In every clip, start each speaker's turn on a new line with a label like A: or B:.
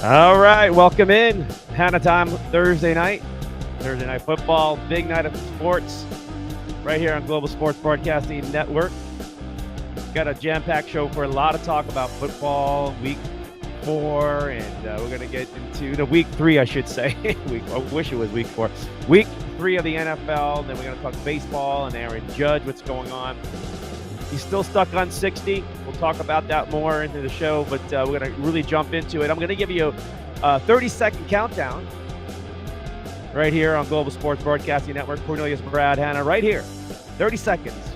A: All right, welcome in. Hanna Time Thursday night football, big night of sports right here on Global Sports Broadcasting Network. Got a jam-packed show for a lot of talk about football, week 4, and we're going to get into the week 3, I should say. I wish it was week 4. Week 3 of the NFL, then we're going to talk baseball and Aaron Judge, what's going on. He's still stuck on 60. We'll talk about that more into the show, but we're going to really jump into it. I'm going to give you a 30-second countdown right here on Global Sports Broadcasting Network. Cornelius, Brad, Hanna, right here. 30 seconds.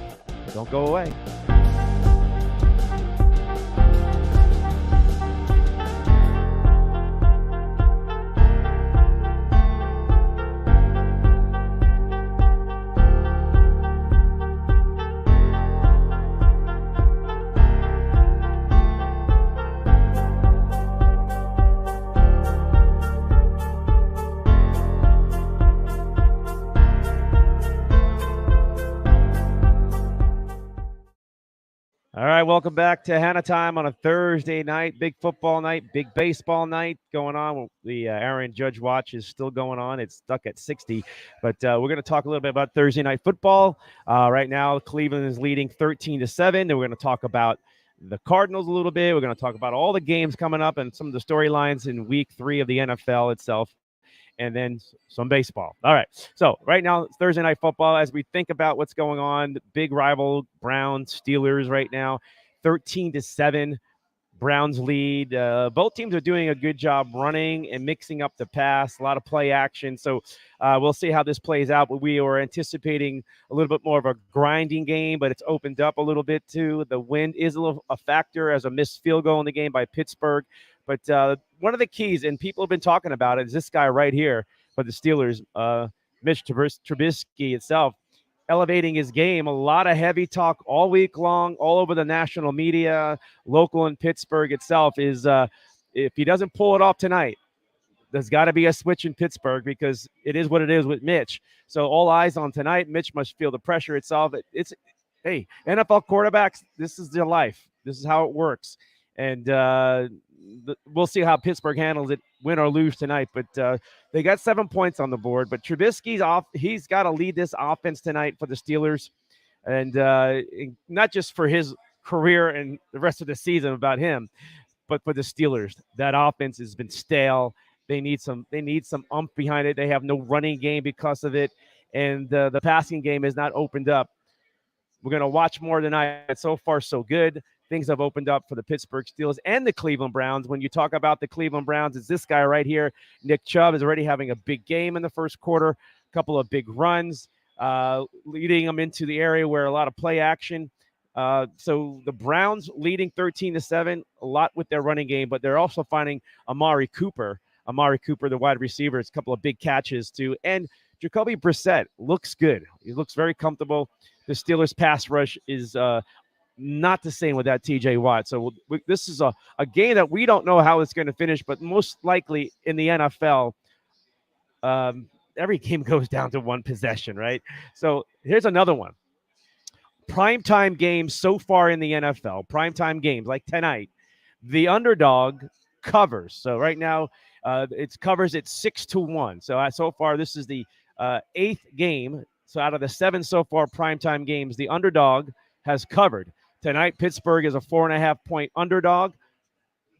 A: Don't go away. All right, welcome back to Hanna Time on a Thursday night. Big football night, big baseball night going on. The Aaron Judge watch is still going on. It's stuck at 60. But we're going to talk a little bit about Thursday night football. Right now, Cleveland is leading 13-7. Then we're going to talk about the Cardinals a little bit. We're going to talk about all the games coming up and some of the storylines in week 3 of the NFL itself. And then some baseball. All right. So right now, it's Thursday night football. As we think about what's going on, the big rival Browns, Steelers right now, 13-7. Browns lead. Both teams are doing a good job running and mixing up the pass. A lot of play action. So we'll see how this plays out. But we were anticipating a little bit more of a grinding game, but it's opened up a little bit too. The wind is a factor as a missed field goal in the game by Pittsburgh. But one of the keys, and people have been talking about it, is this guy right here for the Steelers, Mitch Trubisky itself, elevating his game. A lot of heavy talk all week long, all over the national media, local in Pittsburgh itself, is if he doesn't pull it off tonight, there's got to be a switch in Pittsburgh because it is what it is with Mitch. So all eyes on tonight. Mitch must feel the pressure itself. Hey, NFL quarterbacks, this is their life. This is how it works. And we'll see how Pittsburgh handles it, win or lose tonight. But they got 7 points on the board. But Trubisky's off. He's got to lead this offense tonight for the Steelers. And not just for his career and the rest of the season about him, but for the Steelers. That offense has been stale. They need some oomph behind it. They have no running game because of it. And the passing game is not opened up. We're going to watch more tonight. So far, so good. Things have opened up for the Pittsburgh Steelers and the Cleveland Browns. When you talk about the Cleveland Browns, it's this guy right here. Nick Chubb is already having a big game in the first quarter, a couple of big runs, leading them into the area where a lot of play action. So the Browns leading 13-7, a lot with their running game, but they're also finding Amari Cooper, the wide receiver. It's a couple of big catches too. And Jacoby Brissett looks good. He looks very comfortable. The Steelers pass rush is not the same with that TJ Watt. So this is a game that we don't know how it's going to finish, but most likely in the NFL, every game goes down to one possession, right? So here's another one. Primetime games so far in the NFL, primetime games like tonight, the underdog covers. So right now it covers at 6-1. So far this is the 8th game. So out of the 7 so far primetime games, the underdog has covered. Tonight, Pittsburgh is a 4.5-point underdog.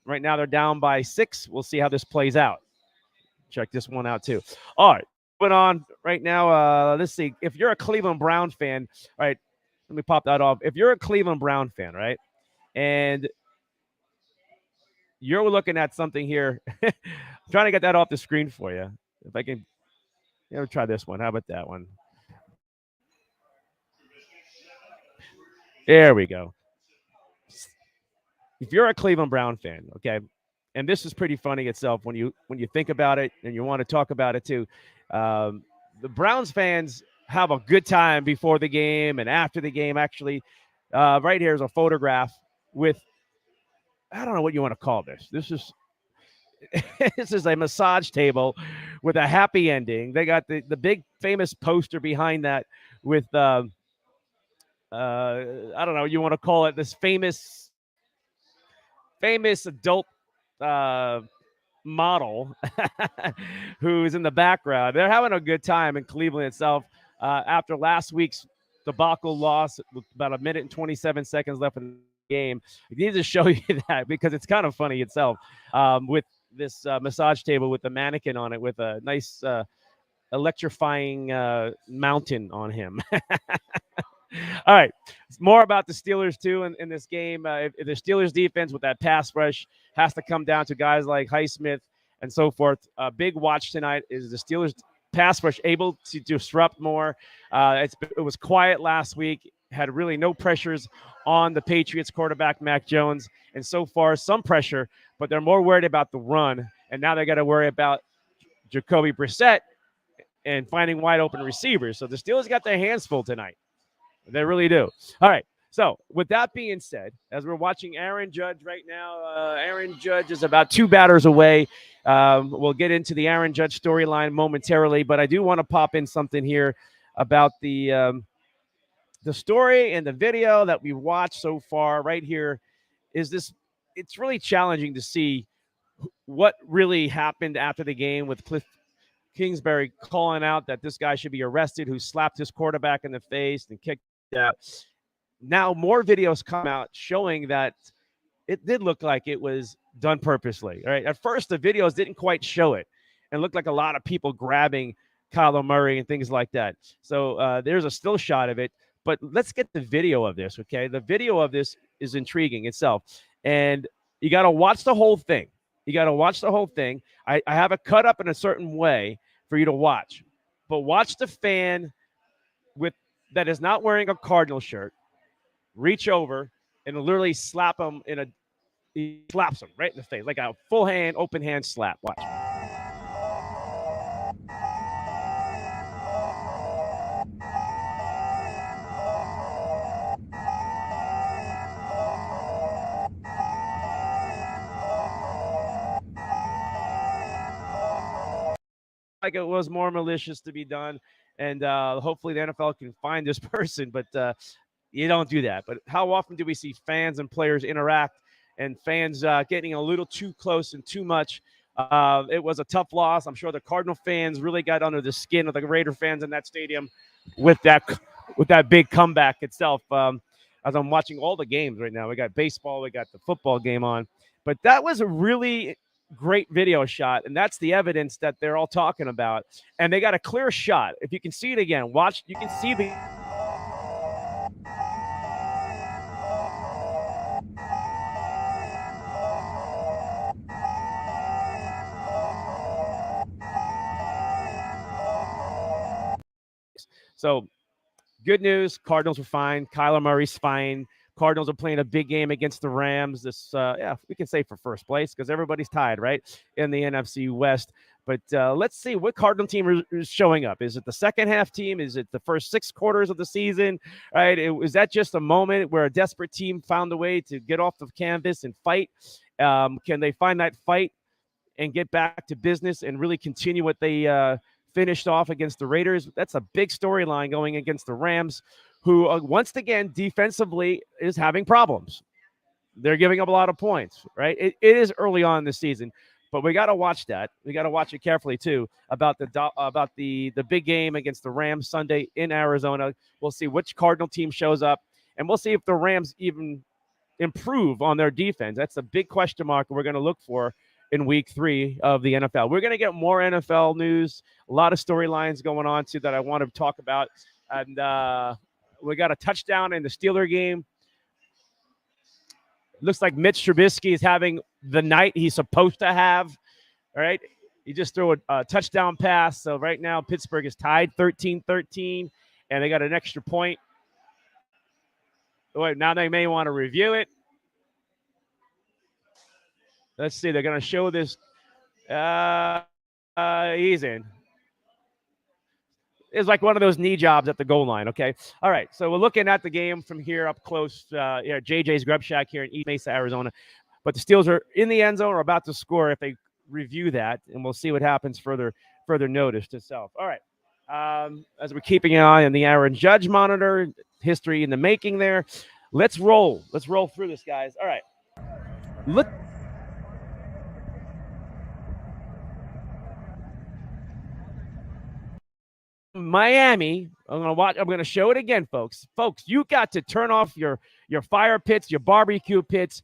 A: Right now, they're down by 6. We'll see how this plays out. Check this one out, too. All right, moving on right now. Let's see. If you're a Cleveland Brown fan, all right, let me pop that off. If you're a Cleveland Brown fan, right, and you're looking at something here, I'm trying to get that off the screen for you. If I can, try this one. How about that one? There we go. If you're a Cleveland Brown fan, okay, and this is pretty funny itself when you think about it and you want to talk about it too. The Browns fans have a good time before the game and after the game. Actually, right here is a photograph with, I don't know what you want to call this. This is this is a massage table with a happy ending. They got the big famous poster behind that with I don't know, you want to call it this famous adult model who's in the background. They're having a good time in Cleveland itself after last week's debacle loss with about a minute and 27 seconds left in the game. I need to show you that because it's kind of funny itself with this massage table with the mannequin on it with a nice electrifying mountain on him. All right, more about the Steelers too in this game. If the Steelers defense with that pass rush has to come down to guys like Highsmith and so forth. A big watch tonight is the Steelers pass rush able to disrupt more. It was quiet last week, had really no pressures on the Patriots quarterback Mac Jones, and so far some pressure, but they're more worried about the run, and now they got to worry about Jacoby Brissett and finding wide open receivers. So the Steelers got their hands full tonight. They really do. All right. So with that being said, as we're watching Aaron Judge right now, Aaron Judge is about 2 batters away. We'll get into the Aaron Judge storyline momentarily, but I do want to pop in something here about the story and the video that we've watched so far right here. It's really challenging to see what really happened after the game with Cliff Kingsbury calling out that this guy should be arrested who slapped his quarterback in the face and kicked out. Now more videos come out showing that it did look like it was done purposely. Right? At first, the videos didn't quite show it and looked like a lot of people grabbing Kyler Murray and things like that. So there's a still shot of it. But let's get the video of this, okay? The video of this is intriguing itself. And you got to watch the whole thing. I have it cut up in a certain way for you to watch. But watch the fan that is not wearing a Cardinal shirt reach over and literally slap him he slaps him right in the face, like a full hand, open hand slap. Watch. Like it was more malicious to be done, and hopefully the NFL can find this person, but you don't do that. But how often do we see fans and players interact and fans getting a little too close and too much? It was a tough loss. I'm sure the Cardinal fans really got under the skin of the Raider fans in that stadium with that big comeback itself. As I'm watching all the games right now, we got baseball, we got the football game on, but that was a really great video shot, and that's the evidence that they're all talking about. And they got a clear shot. If you can see it again, watch. You can see the. So, good news. Cardinals are fine. Kyler Murray's fine. Cardinals are playing a big game against the Rams. We can say for first place because everybody's tied, right, in the NFC West. But let's see what Cardinal team is showing up. Is it the second half team? Is it the first 6 quarters of the season? Right? Is that just a moment where a desperate team found a way to get off the canvas and fight? Can they find that fight and get back to business and really continue what they finished off against the Raiders? That's a big storyline going against the Rams, who once again defensively is having problems. They're giving up a lot of points, right? It is early on in the season, but we got to watch that. We got to watch it carefully too about the big game against the Rams Sunday in Arizona. We'll see which Cardinal team shows up, and we'll see if the Rams even improve on their defense. That's a big question mark we're going to look for in week 3 of the NFL. We're going to get more NFL news, a lot of storylines going on too that I want to talk about. And we got a touchdown in the Steeler game. Looks like Mitch Trubisky is having the night he's supposed to have. All right. He just threw a touchdown pass. So right now Pittsburgh is tied 13-13, and they got an extra point. Wait, now they may want to review it. Let's see. They're going to show this. He's in. It's like one of those knee jobs at the goal line, okay? All right, so we're looking at the game from here up close. JJ's Grub Shack here in East Mesa, Arizona. But the Steelers are in the end zone or about to score if they review that, and we'll see what happens further notice to self. All right, as we're keeping an eye on the Aaron Judge monitor, history in the making there. Let's roll. Let's roll through this, guys. All right. Look. Miami, I'm going to show it again, folks. Folks, you got to turn off your fire pits, your barbecue pits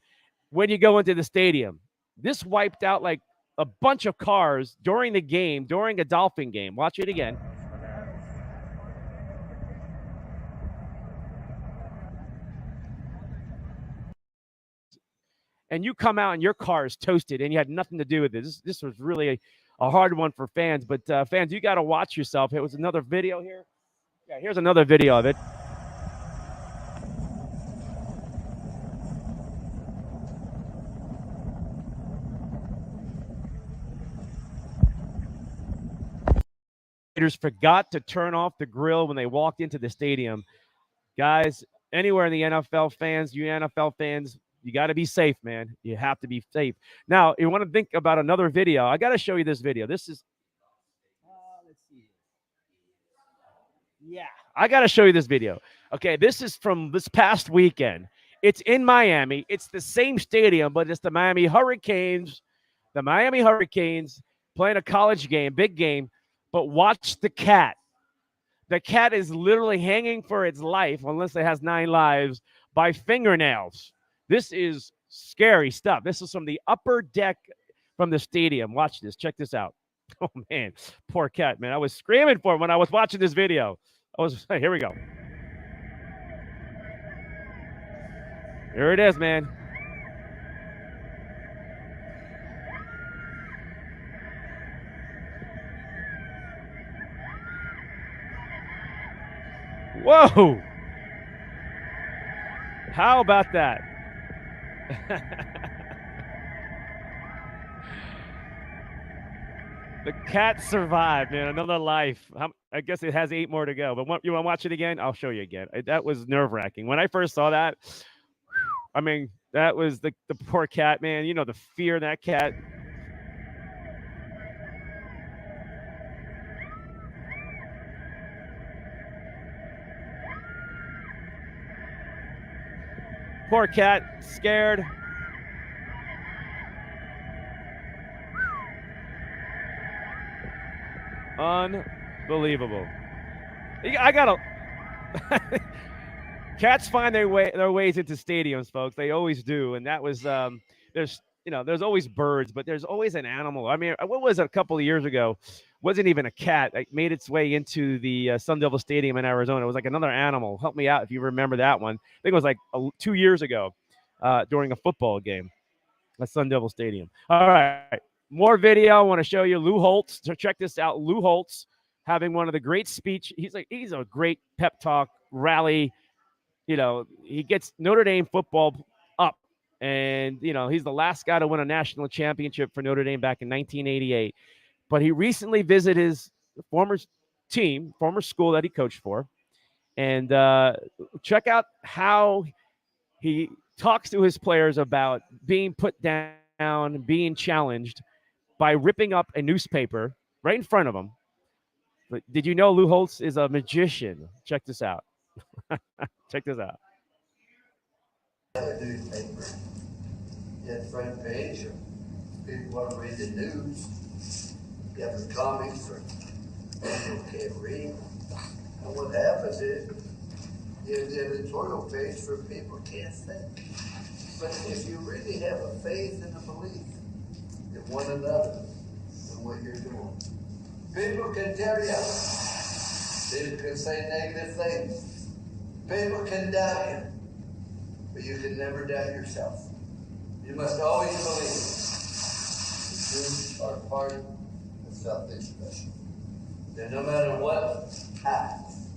A: when you go into the stadium. This wiped out like a bunch of cars during the game, during a Dolphin game. Watch it again. And you come out and your car is toasted and you had nothing to do with it. This was really a hard one for fans. But fans, you got to watch yourself. It was another video here. Yeah, here's another video of it. Forgot to turn off the grill when they walked into the stadium. Guys, anywhere in the NFL fans, you NFL fans, you got to be safe, man. You have to be safe. Now, you want to think about another video. I got to show you this video. This is, let's see. Yeah, I got to show you this video. Okay, this is from this past weekend. It's in Miami. It's the same stadium, but it's the Miami Hurricanes. The Miami Hurricanes playing a college game, big game. But watch the cat. The cat is literally hanging for its life, unless it has 9 lives, by fingernails. This is scary stuff. This is from the upper deck from the stadium. Watch this. Check this out. Oh, man. Poor cat, man. I was screaming for him when I was watching this video. Here we go. Here it is, man. Whoa. How about that? The cat survived, man. Another life. I guess it has 8 more to go. But you want to watch it again? I'll show you again. That was nerve-wracking. When I first saw that, I mean, that was the poor cat, man. You know, the fear of that cat. Poor cat, scared. Unbelievable. I gotta. Cats find their ways into stadiums, folks. They always do, and that was there's always birds, but there's always an animal. I mean, what was it a couple of years ago? Wasn't even a cat. It made its way into the Sun Devil Stadium in Arizona. It was like another animal. Help me out if you remember that one. I think it was like 2 years ago during a football game at Sun Devil Stadium. All right. More video. I want to show you Lou Holtz. So check this out. Lou Holtz having one of the great speech. He's a great pep talk rally. You know, he gets Notre Dame football up. And, you know, he's the last guy to win a national championship for Notre Dame back in 1988. But he recently visited his former school that he coached for. And check out how he talks to his players about being put down, being challenged by ripping up a newspaper right in front of him. But did you know Lou Holtz is a magician? Check this out. Check this out.
B: A newspaper. You have the front page, or people want to read the news. You have the comics, or people can't read. And what happens is, you have the editorial page for people who can't think. But if you really have a faith and a belief in one another and what you're doing, people can tear you up. People can say negative things. People can doubt you. But you can never doubt yourself. You must always believe you are part of something special. That no matter what happens,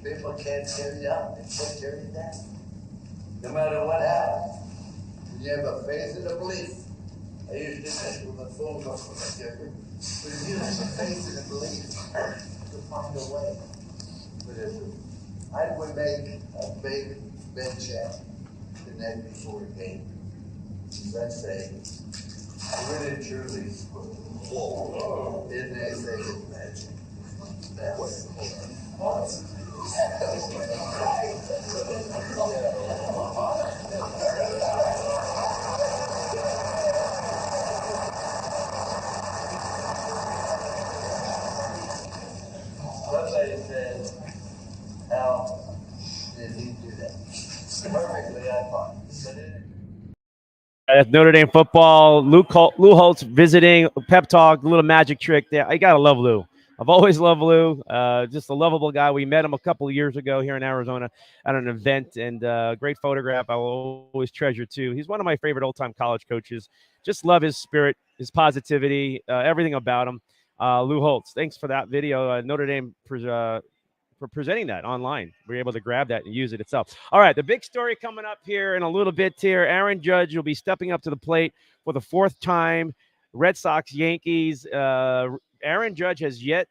B: people can't tear you up, they can't tear you down. No matter what happens, when you have a faith and a belief, I used to say with my phone call like that, but if you have a faith and a belief, you'll find a way. But if I would make a big bed chat the night before a game, I'd say, really and truly, whoa, didn't they say it's magic? That was awesome. But
A: That's Notre Dame football. Lou Holtz visiting, pep talk, little magic trick there. I gotta love Lou. I've always loved Lou. Just a lovable guy. We met him a couple of years ago here in Arizona at an event, and great photograph. I will always treasure too. He's one of my favorite old-time college coaches. Just love his spirit, his positivity, everything about him. Lou Holtz, thanks for that video. Notre Dame for presenting that online. We're able to grab that and use it itself. All right, the big story coming up here in a little bit here. Aaron Judge will be stepping up to the plate for the fourth time. Red Sox, Yankees. Aaron Judge has yet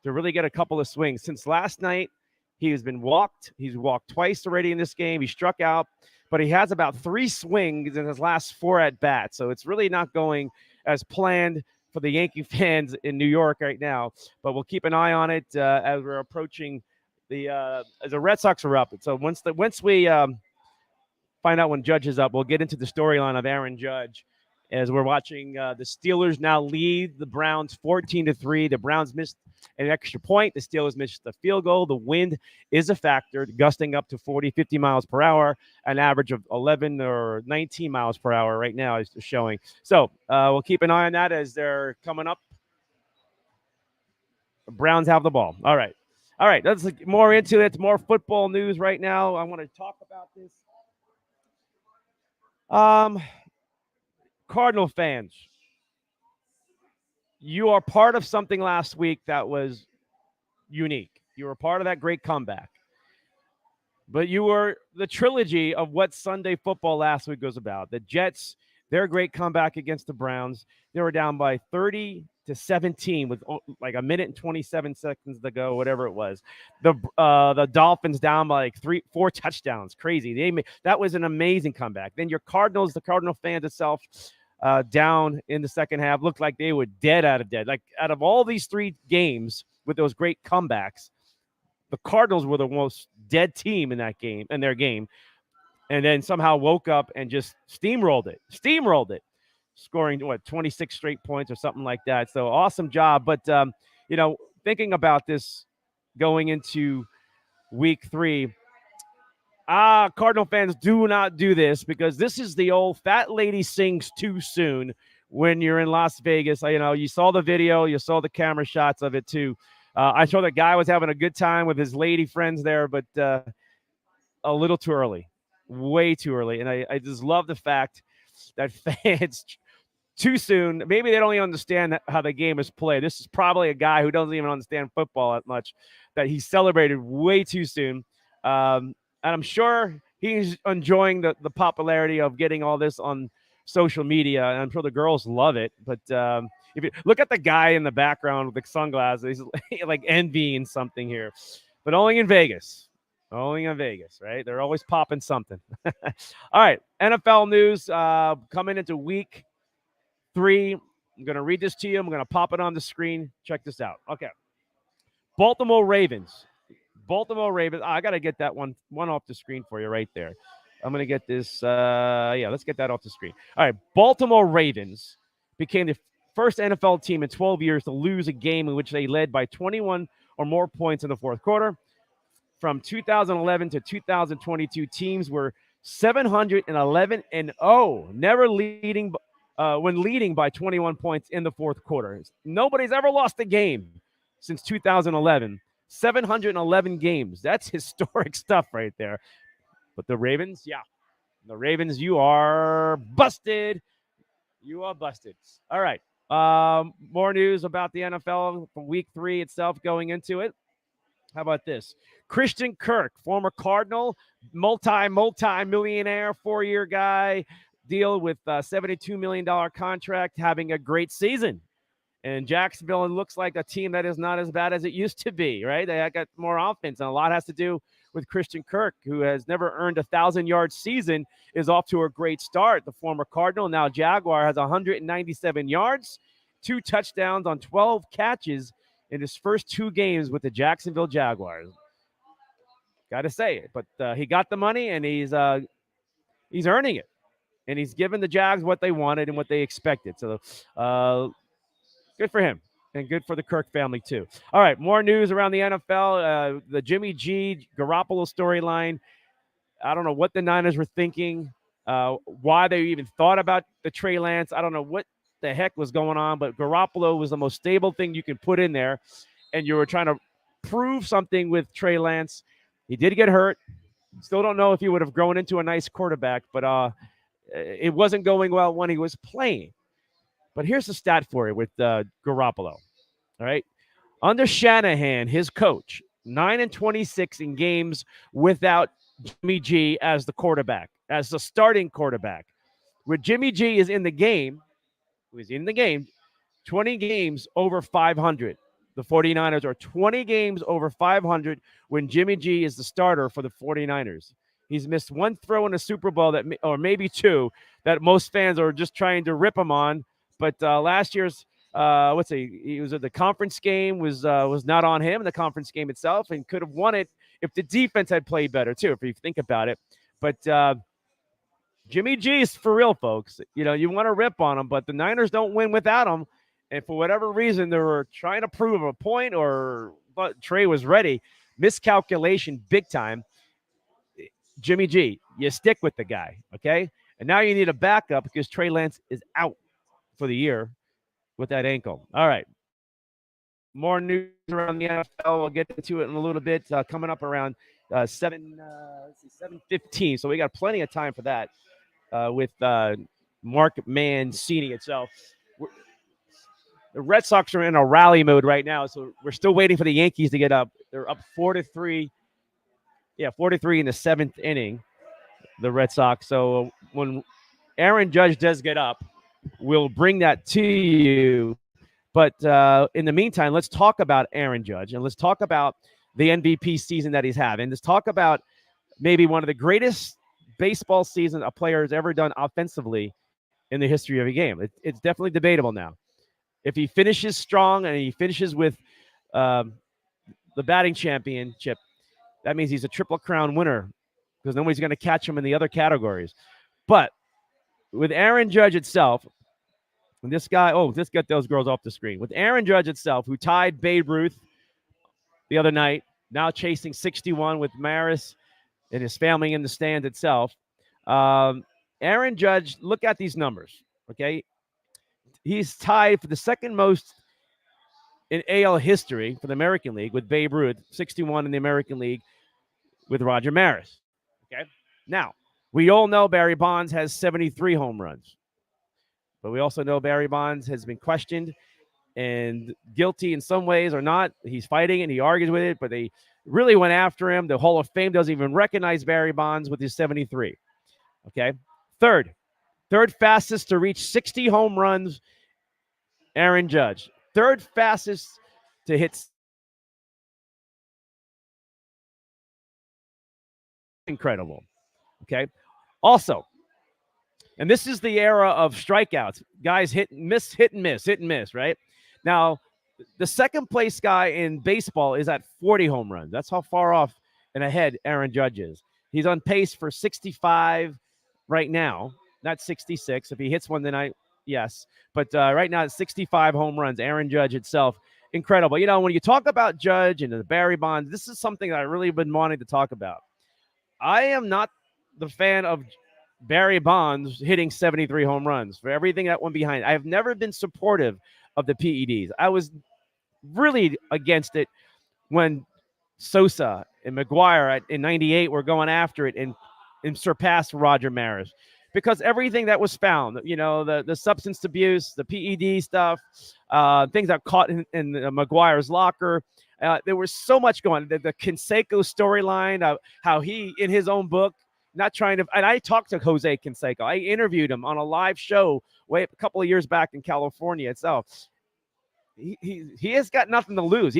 A: to really get a couple of swings. Since last night, he has been walked. He's walked twice already in this game. He struck out, but he has about 3 swings in his last 4 at bats. So it's really not going as planned for the Yankee fans in New York right now. But we'll keep an eye on it as we're approaching as the Red Sox are up. So once we find out when Judge is up, we'll get into the storyline of Aaron Judge as we're watching the Steelers now lead the Browns 14-3. The Browns missed an extra point. The Steelers missed the field goal. The wind is a factor, gusting up to 40, 50 miles per hour, an average of 11 or 19 miles per hour right now is showing. So we'll keep an eye on that as they're coming up. The Browns have the ball. All right. Let's look more into it. More football news right now. I want to talk about this. Cardinal fans, you are part of something last week that was unique. You were part of that great comeback. But you were the trilogy of what Sunday football last week was about. The Jets, their great comeback against the Browns. They were down by 30-17 with like a minute and 27 seconds to go, whatever it was. The Dolphins down by like 4 touchdowns. Crazy. That was an amazing comeback. Then your Cardinals, the Cardinal fans itself, down in the second half, looked like they were dead out of dead. Like out of all these 3 games with those great comebacks, the Cardinals were the most dead team in their game, and then somehow woke up and just steamrolled it, scoring 26 straight points or something like that. So awesome job. But thinking about this going into week 3, Cardinal fans, do not do this, because this is the old fat lady sings too soon when you're in Las Vegas. You saw the video, you saw the camera shots of it too. I saw the guy was having a good time with his lady friends there, but a little too early, way too early. And I just love the fact that fans too soon, maybe they don't even understand how the game is played. This is probably a guy who doesn't even understand football that much, that he celebrated way too soon. And I'm sure he's enjoying the popularity of getting all this on social media, and I'm sure the girls love it. But if you look at the guy in the background with the sunglasses, he's like envying something here, but only in Vegas. Only in Vegas, right? They're always popping something. All right, NFL news coming into week 3. I'm going to read this to you. I'm going to pop it on the screen. Check this out. Okay. Baltimore Ravens. I got to get that one off the screen for you right there. I'm going to get this. Let's get that off the screen. All right. Baltimore Ravens became the first NFL team in 12 years to lose a game in which they led by 21 or more points in the fourth quarter. From 2011 to 2022, teams were 711-0, never leading when leading by 21 points in the fourth quarter. Nobody's ever lost a game since 2011. 711 games. That's historic stuff right there. But the Ravens, you are busted. You are busted. All right. More news about the NFL from week 3 itself going into it. How about this? Christian Kirk, former Cardinal, multi-millionaire, 4-year guy, deal with a $72 million contract, having a great season. And Jacksonville looks like a team that is not as bad as it used to be, right? They got more offense, and a lot has to do with Christian Kirk, who has never earned a 1,000-yard season, is off to a great start. The former Cardinal, now Jaguar, has 197 yards, 2 touchdowns on 12 catches in his first 2 games with the Jacksonville Jaguars. Got to say it, but he got the money, and he's earning it, and he's given the Jags what they wanted and what they expected. So good for him, and good for the Kirk family too. All right, more news around the NFL. The Jimmy G Garoppolo storyline. I don't know what the Niners were thinking. Why they even thought about the Trey Lance, I don't know what the heck was going on, but Garoppolo was the most stable thing you can put in there, and you were trying to prove something with Trey Lance. He did get hurt. Still don't know if he would have grown into a nice quarterback, but it wasn't going well when he was playing. But here's the stat for you with Garoppolo. All right. Under Shanahan, his coach, 9-26 in games without Jimmy G as the quarterback, as the starting quarterback. When Jimmy G is in the game, 20 games over 500. The 49ers are 20 games over 500 when Jimmy G is the starter for the 49ers. He's missed one throw in the Super Bowl or maybe two, that most fans are just trying to rip him on. But last year's he was at the conference game was not on him in the conference game itself, and could have won it if the defense had played better too, if you think about it. But Jimmy G is for real, folks. You want to rip on him, but the Niners don't win without him. And for whatever reason, they were trying to prove a point, but Trey was ready. Miscalculation big time. Jimmy G, you stick with the guy, okay? And now you need a backup because Trey Lance is out for the year with that ankle. All right. More news around the NFL. We'll get into it in a little bit. Coming up around 7:15. So we got plenty of time for that with Mark Mancini itself. The Red Sox are in a rally mode right now, so we're still waiting for the Yankees to get up. They're up 4-3. Yeah, 4-3 in the seventh inning, the Red Sox. So when Aaron Judge does get up, we'll bring that to you. But in the meantime, let's talk about Aaron Judge, and let's talk about the MVP season that he's having. Let's talk about maybe one of the greatest baseball seasons a player has ever done offensively in the history of a game. It's definitely debatable now. If he finishes strong and he finishes with the batting championship, that means he's a Triple Crown winner because nobody's going to catch him in the other categories. But with Aaron Judge itself, and this guy, let's get those girls off the screen. With Aaron Judge itself, who tied Babe Ruth the other night, now chasing 61 with Maris and his family in the stand itself. Aaron Judge, look at these numbers, okay? He's tied for the second most in AL history for the American League with Babe Ruth, 61 in the American League with Roger Maris. Okay. Now, we all know Barry Bonds has 73 home runs, but we also know Barry Bonds has been questioned and guilty in some ways or not. He's fighting and he argues with it, but they really went after him. The Hall of Fame doesn't even recognize Barry Bonds with his 73. Okay. Third fastest to reach 60 home runs, Aaron Judge. Third fastest to hit. Incredible. Okay. Also, and this is the era of strikeouts. Guys hit and miss, right? Now, the second place guy in baseball is at 40 home runs. That's how far off and ahead Aaron Judge is. He's on pace for 65 right now, not 66. If he hits one tonight, yes. But right now, it's 65 home runs. Aaron Judge itself, incredible. When you talk about Judge and the Barry Bonds, this is something that I really been wanting to talk about. I am not the fan of Barry Bonds hitting 73 home runs for everything that went behind it. I have never been supportive of the PEDs. I was really against it when Sosa and McGuire in 98 were going after it and surpassed Roger Maris because everything that was found, the substance abuse, the PED stuff, things that caught in McGuire's locker. There was so much going on. The Canseco storyline, how he, in his own book, not trying to, and I talked to Jose Canseco. I interviewed him on a live show a couple of years back in California itself. He has got nothing to lose.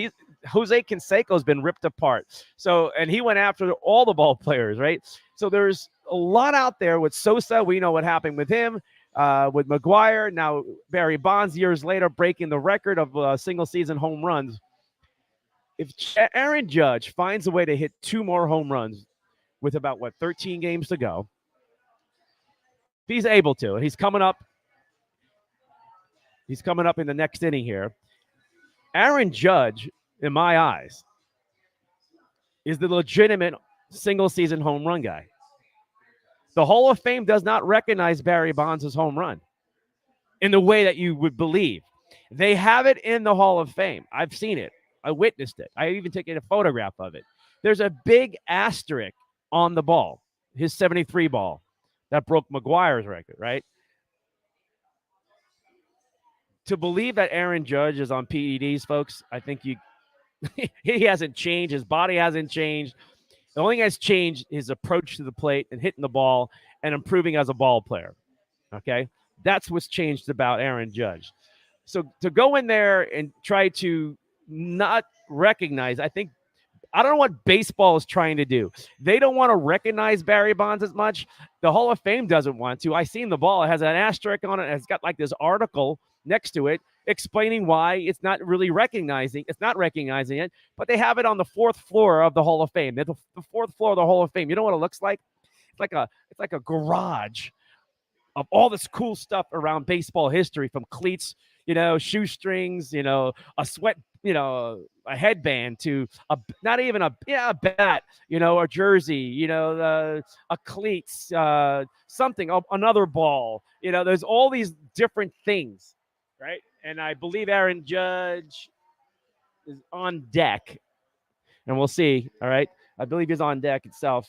A: Jose Canseco's been ripped apart. So, and he went after all the ball players, right? So there's a lot out there with Sosa. We know what happened with him, with McGuire. Now Barry Bonds years later breaking the record of single season home runs. If Aaron Judge finds a way to hit 2 more home runs with about 13 games to go, if he's able to, and he's coming up in the next inning here. Aaron Judge, in my eyes, is the legitimate single season home run guy. The Hall of Fame does not recognize Barry Bonds' home run in the way that you would believe. They have it in the Hall of Fame. I've seen it. I witnessed it. I even taken a photograph of it. There's a big asterisk on the ball, his 73 ball that broke McGwire's record, right? To believe that Aaron Judge is on PEDs, folks, I think he hasn't changed. His body hasn't changed. The only thing that's changed is his approach to the plate and hitting the ball and improving as a ball player. Okay? That's what's changed about Aaron Judge. So to go in there and try to not recognize, I don't know what baseball is trying to do. They don't want to recognize Barry Bonds as much. The Hall of Fame doesn't want to. I seen the ball. It has an asterisk on it. It's got like this article next to it explaining why it's not recognizing it, but they have it on the fourth floor of the Hall of Fame. The fourth floor of the Hall of Fame. You know what it looks like? It's like a garage of all this cool stuff around baseball history, from cleats, shoestrings, a sweat, a headband, to not even a bat, a jersey, a cleats, something, another ball. There's all these different things, right? And I believe Aaron Judge is on deck, and we'll see. All right, I believe he's on deck itself,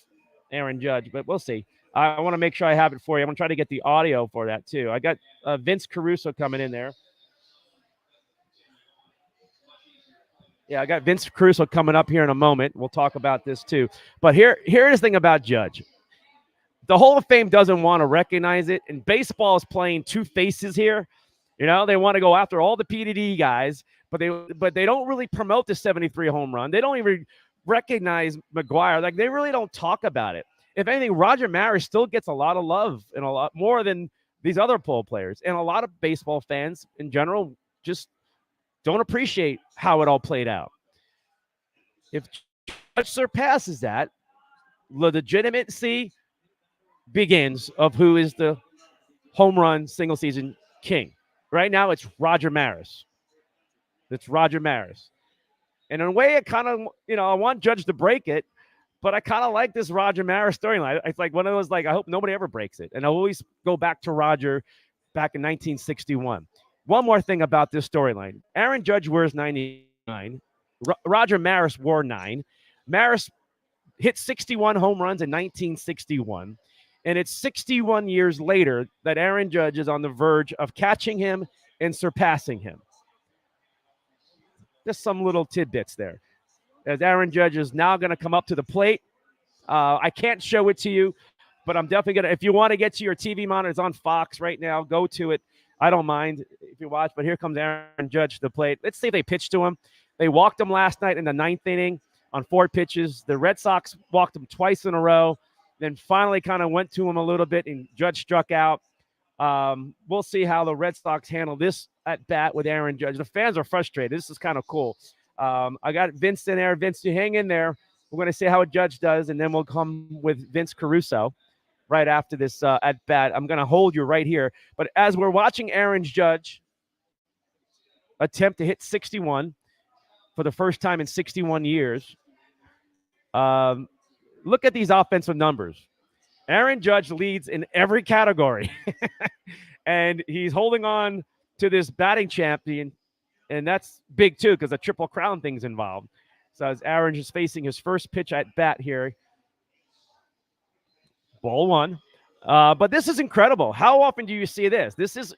A: Aaron Judge, but we'll see. I want to make sure I have it for you. I'm going to try to get the audio for that, too. I got Vince Caruso coming in there. Yeah, I got Vince Caruso coming up here in a moment. We'll talk about this, too. But here's the thing about Judge. The Hall of Fame doesn't want to recognize it, and baseball is playing two faces here. They want to go after all the PDD guys, but they don't really promote the 73 home run. They don't even recognize McGwire. Like, they really don't talk about it. If anything, Roger Maris still gets a lot of love, and a lot more than these other pole players. And a lot of baseball fans in general just don't appreciate how it all played out. If Judge surpasses that, the legitimacy begins of who is the home run single season king. Right now, it's Roger Maris. It's Roger Maris. And in a way, it kind of, I want Judge to break it, but I kind of like this Roger Maris storyline. It's like one of those, I hope nobody ever breaks it. And I always go back to Roger back in 1961. One more thing about this storyline. Aaron Judge wears 99. Roger Maris wore 9. Maris hit 61 home runs in 1961. And it's 61 years later that Aaron Judge is on the verge of catching him and surpassing him. Just some little tidbits there. As Aaron Judge is now going to come up to the plate. I can't show it to you, but I'm definitely going to. If you want to get to your TV monitor, it's on Fox right now. Go to it. I don't mind if you watch, but here comes Aaron Judge to the plate. Let's see if they pitch to him. They walked him last night in the 9th inning on 4 pitches. The Red Sox walked him twice in a row, then finally kind of went to him a little bit, and Judge struck out. We'll see how the Red Sox handle this at bat with Aaron Judge. The fans are frustrated. This is kind of cool. I got Vince in there. Vince, you hang in there. We're going to see how a Judge does, and then we'll come with Vince Caruso right after this at bat. I'm going to hold you right here. But as we're watching Aaron Judge attempt to hit 61 for the first time in 61 years, look at these offensive numbers. Aaron Judge leads in every category, and he's holding on to this batting champion. And that's big, too, because the Triple Crown thing's involved. So as Aaron is facing his first pitch at bat here, ball 1. But this is incredible. How often do you see this? This is,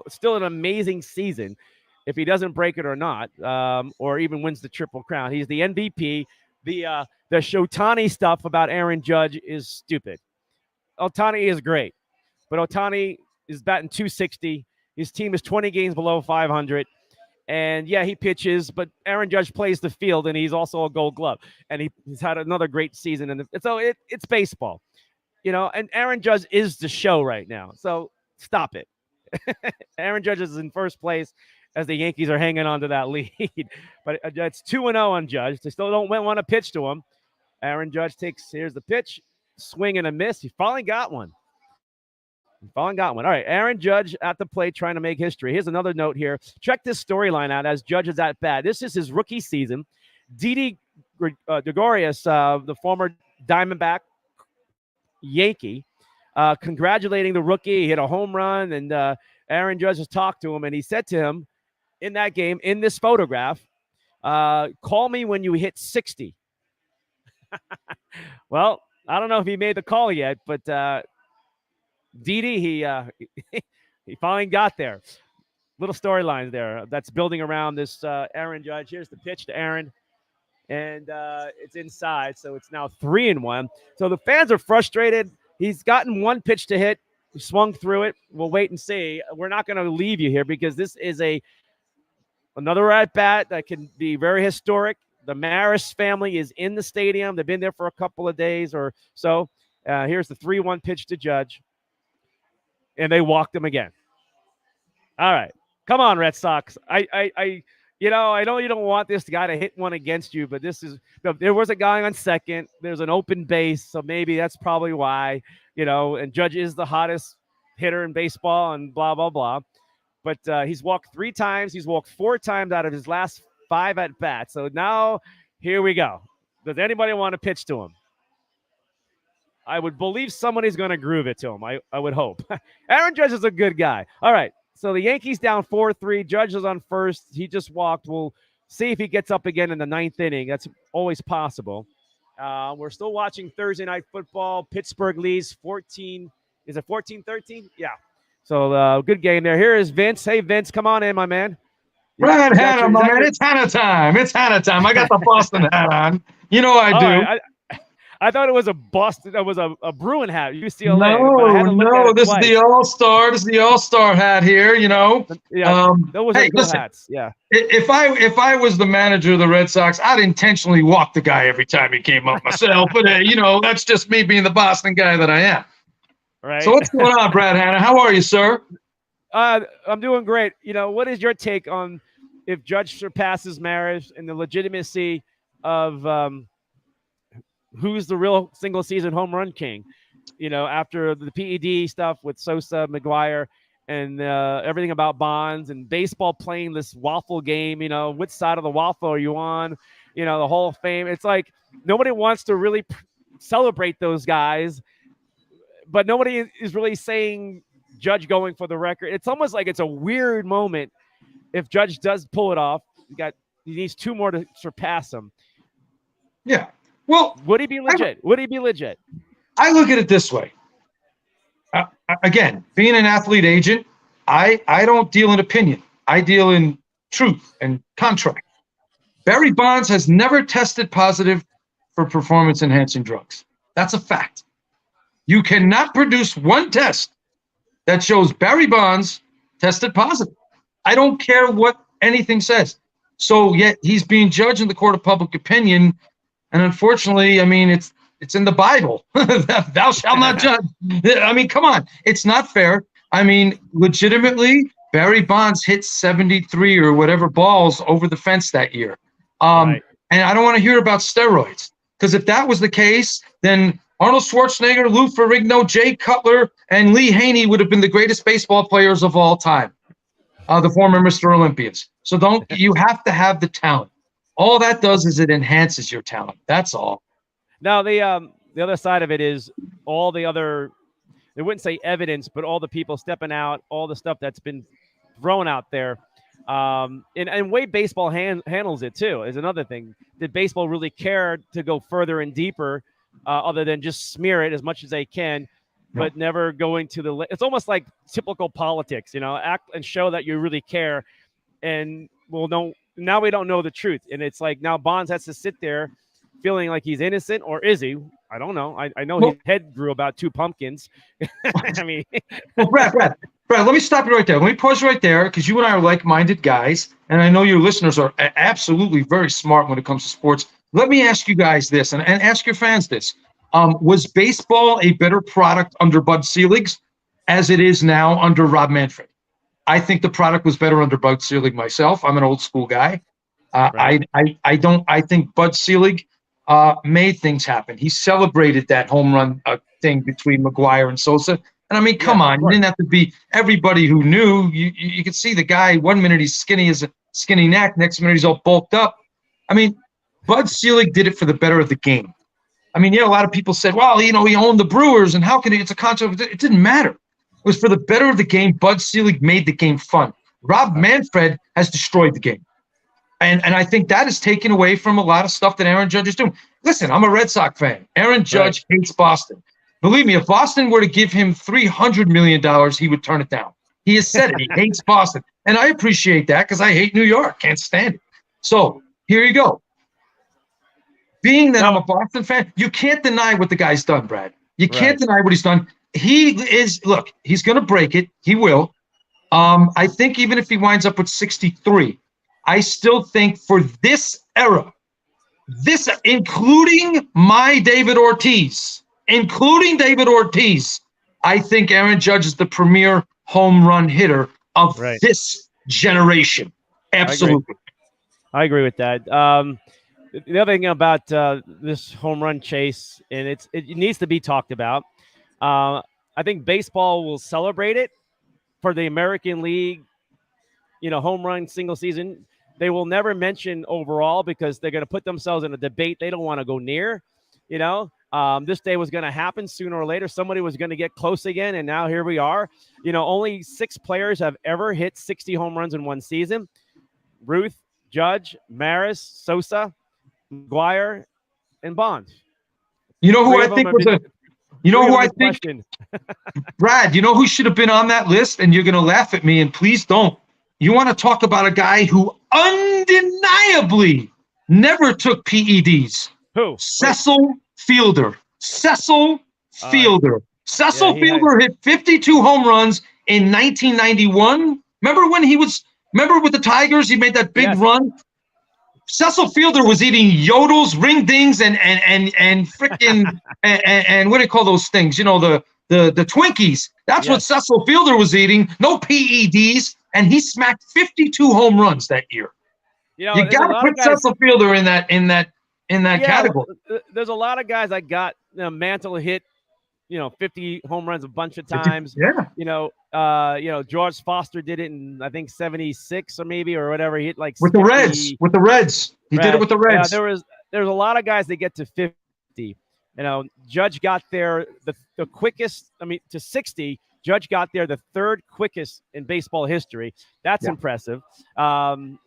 A: still an amazing season if he doesn't break it or not, or even wins the Triple Crown. He's the MVP. The Shotani stuff about Aaron Judge is stupid. Ohtani is great, but Ohtani is batting .260. His team is 20 games below 500. And, yeah, he pitches, but Aaron Judge plays the field, and he's also a Gold Glove. And he's had another great season. And so it's baseball, and Aaron Judge is the show right now. So stop it. Aaron Judge is in first place as the Yankees are hanging on to that lead. But it's 2-0 on Judge. They still don't want to pitch to him. Aaron Judge here's the pitch, swing and a miss. He finally got one. All right, Aaron Judge at the plate trying to make history. Here's another note here. Check this storyline out as Judge is at bat. This is his rookie season. Didi Gregorius, the former Diamondback Yankee, congratulating the rookie. He hit a home run, and Aaron Judge has talked to him, and he said to him in that game, in this photograph, call me when you hit 60. Well, I don't know if he made the call yet, but Didi, he finally got there. Little storylines there that's building around this Aaron Judge. Here's the pitch to Aaron, and it's inside, so it's now 3-1. So the fans are frustrated. He's gotten one pitch to hit. He swung through it. We'll wait and see. We're not going to leave you here because this is another at-bat that can be very historic. The Maris family is in the stadium. They've been there for a couple of days or so. Here's the 3-1 pitch to Judge, and they walked him again. All right. Come on, Red Sox. I know you don't want this guy to hit one against you, but there was a guy on second. There's an open base, so maybe that's probably why, and Judge is the hottest hitter in baseball and blah, blah, blah. But he's walked 3 times. He's walked 4 times out of his last 5 at-bats. So now here we go. Does anybody want to pitch to him? I would believe somebody's going to groove it to him. I would hope. Aaron Judge is a good guy. All right. So the Yankees down 4-3. Judge is on first. He just walked. We'll see if he gets up again in the 9th inning. That's always possible. We're still watching Thursday Night Football. Pittsburgh leads 14. Is it 14-13? Yeah. So good game there. Here is Vince. Hey, Vince, come on in, my man.
C: Brad Hanna, my man. It's Hanna time. It's Hanna time. I got the Boston hat on. You know I do.
A: I thought it was a Boston. It was a Bruin hat. UCLA.
C: No. This is the All-Star. This is the All-Star hat here.
A: Yeah. Those are cool hats. Yeah.
C: If I was the manager of the Red Sox, I'd intentionally walk the guy every time he came up myself. But that's just me being the Boston guy that I am.
A: Right.
C: So what's going on, Brad Hanna? How are you, sir?
A: I'm doing great. What is your take on if Judge surpasses Maris and the legitimacy of who's the real single season home run king? After the PED stuff with Sosa, McGuire, and everything about Bonds and baseball playing this waffle game. Which side of the waffle are you on? The Hall of Fame. It's like nobody wants to really celebrate those guys, but nobody is really saying Judge going for the record. It's almost like it's a weird moment if Judge does pull it off. He needs 2 more to surpass him.
C: Yeah. Well,
A: would he be legit?
C: I look at it this way. Again, being an athlete agent, I don't deal in opinion. I deal in truth and contract. Barry Bonds has never tested positive for performance-enhancing drugs. That's a fact. You cannot produce one test that shows Barry Bonds tested positive. I don't care what anything says. So yet he's being judged in the court of public opinion. And unfortunately, it's in the Bible. Thou shalt not judge. Come on. It's not fair. Legitimately, Barry Bonds hit 73 or whatever balls over the fence that year. Right. And I don't want to hear about steroids. Because if that was the case, then Arnold Schwarzenegger, Lou Ferrigno, Jay Cutler, and Lee Haney would have been the greatest baseball players of all time. The former Mr. Olympians. So you have to have the talent. All that does is it enhances your talent. That's all.
A: Now, the other side of it is all the other, they wouldn't say evidence, but all the people stepping out, all the stuff that's been thrown out there. And way baseball handles it, too, is another thing. Did baseball really care to go further and deeper other than just smear it as much as they can, but never going to the – it's almost like typical politics, act and show that you really care. And now we don't know the truth. And it's like now Bonds has to sit there feeling like he's innocent, or is he? I don't know. I know his head grew about 2 pumpkins.
C: Well, Brad, let me stop you right there. Let me pause right there because you and I are like-minded guys, and I know your listeners are absolutely very smart when it comes to sports. Let me ask you guys this, and ask your fans this. Was baseball a better product under Bud Selig as it is now under Rob Manfred? I think the product was better under Bud Selig myself. I'm an old school guy. Right. I think Bud Selig made things happen. He celebrated that home run thing between McGuire and Sosa. And come on, you didn't have to be everybody who knew. You could see the guy 1 minute he's skinny as a skinny neck, next minute he's all bulked up. Bud Selig did it for the better of the game. I mean, a lot of people said, well, he owned the Brewers, and how can it's a contract? It didn't matter. It was for the better of the game. Bud Selig made the game fun. Rob Manfred has destroyed the game. And I think that is taken away from a lot of stuff that Aaron Judge is doing. Listen, I'm a Red Sox fan. Aaron Judge hates Boston. Believe me, if Boston were to give him $300 million, he would turn it down. He has said it. He hates Boston. And I appreciate that because I hate New York. Can't stand it. So here you go. Being that I'm a Boston fan, you can't deny what the guy's done, Brad. You can't deny what he's done. He's going to break it. He will. I think even if he winds up with 63, I still think for this era, including David Ortiz, I think Aaron Judge is the premier home run hitter of this generation. Absolutely.
A: I agree with that. The other thing about this home run chase, and it needs to be talked about, I think baseball will celebrate it for the American League, home run single season. They will never mention overall because they're going to put themselves in a debate they don't want to go near. This day was going to happen sooner or later. Somebody was going to get close again, and now here we are. Only 6 players have ever hit 60 home runs in one season. Ruth, Judge, Maris, Sosa, McGuire, and Bond.
C: Who I think was Brad, who should have been on that list? And you're going to laugh at me, and please don't. You want to talk about a guy who undeniably never took PEDs.
A: Who?
C: Cecil Fielder. Cecil Fielder hit 52 home runs in 1991. Remember with the Tigers, he made that big run? Cecil Fielder was eating yodels, ring dings, and freaking and what do you call those things? The Twinkies. That's what Cecil Fielder was eating. No PEDs, and he smacked 52 home runs that year. You got to put Cecil Fielder in that category.
A: There's a lot of guys that got Mantle hit, 50 home runs a bunch of times. George Foster did it in I think 76 or whatever. He hit like
C: with 50, the Reds. With the Reds, he did it with the Reds.
A: Yeah, there's a lot of guys that get to 50. Judge got there the quickest. To 60. Judge got there the 3rd quickest in baseball history. That's impressive. And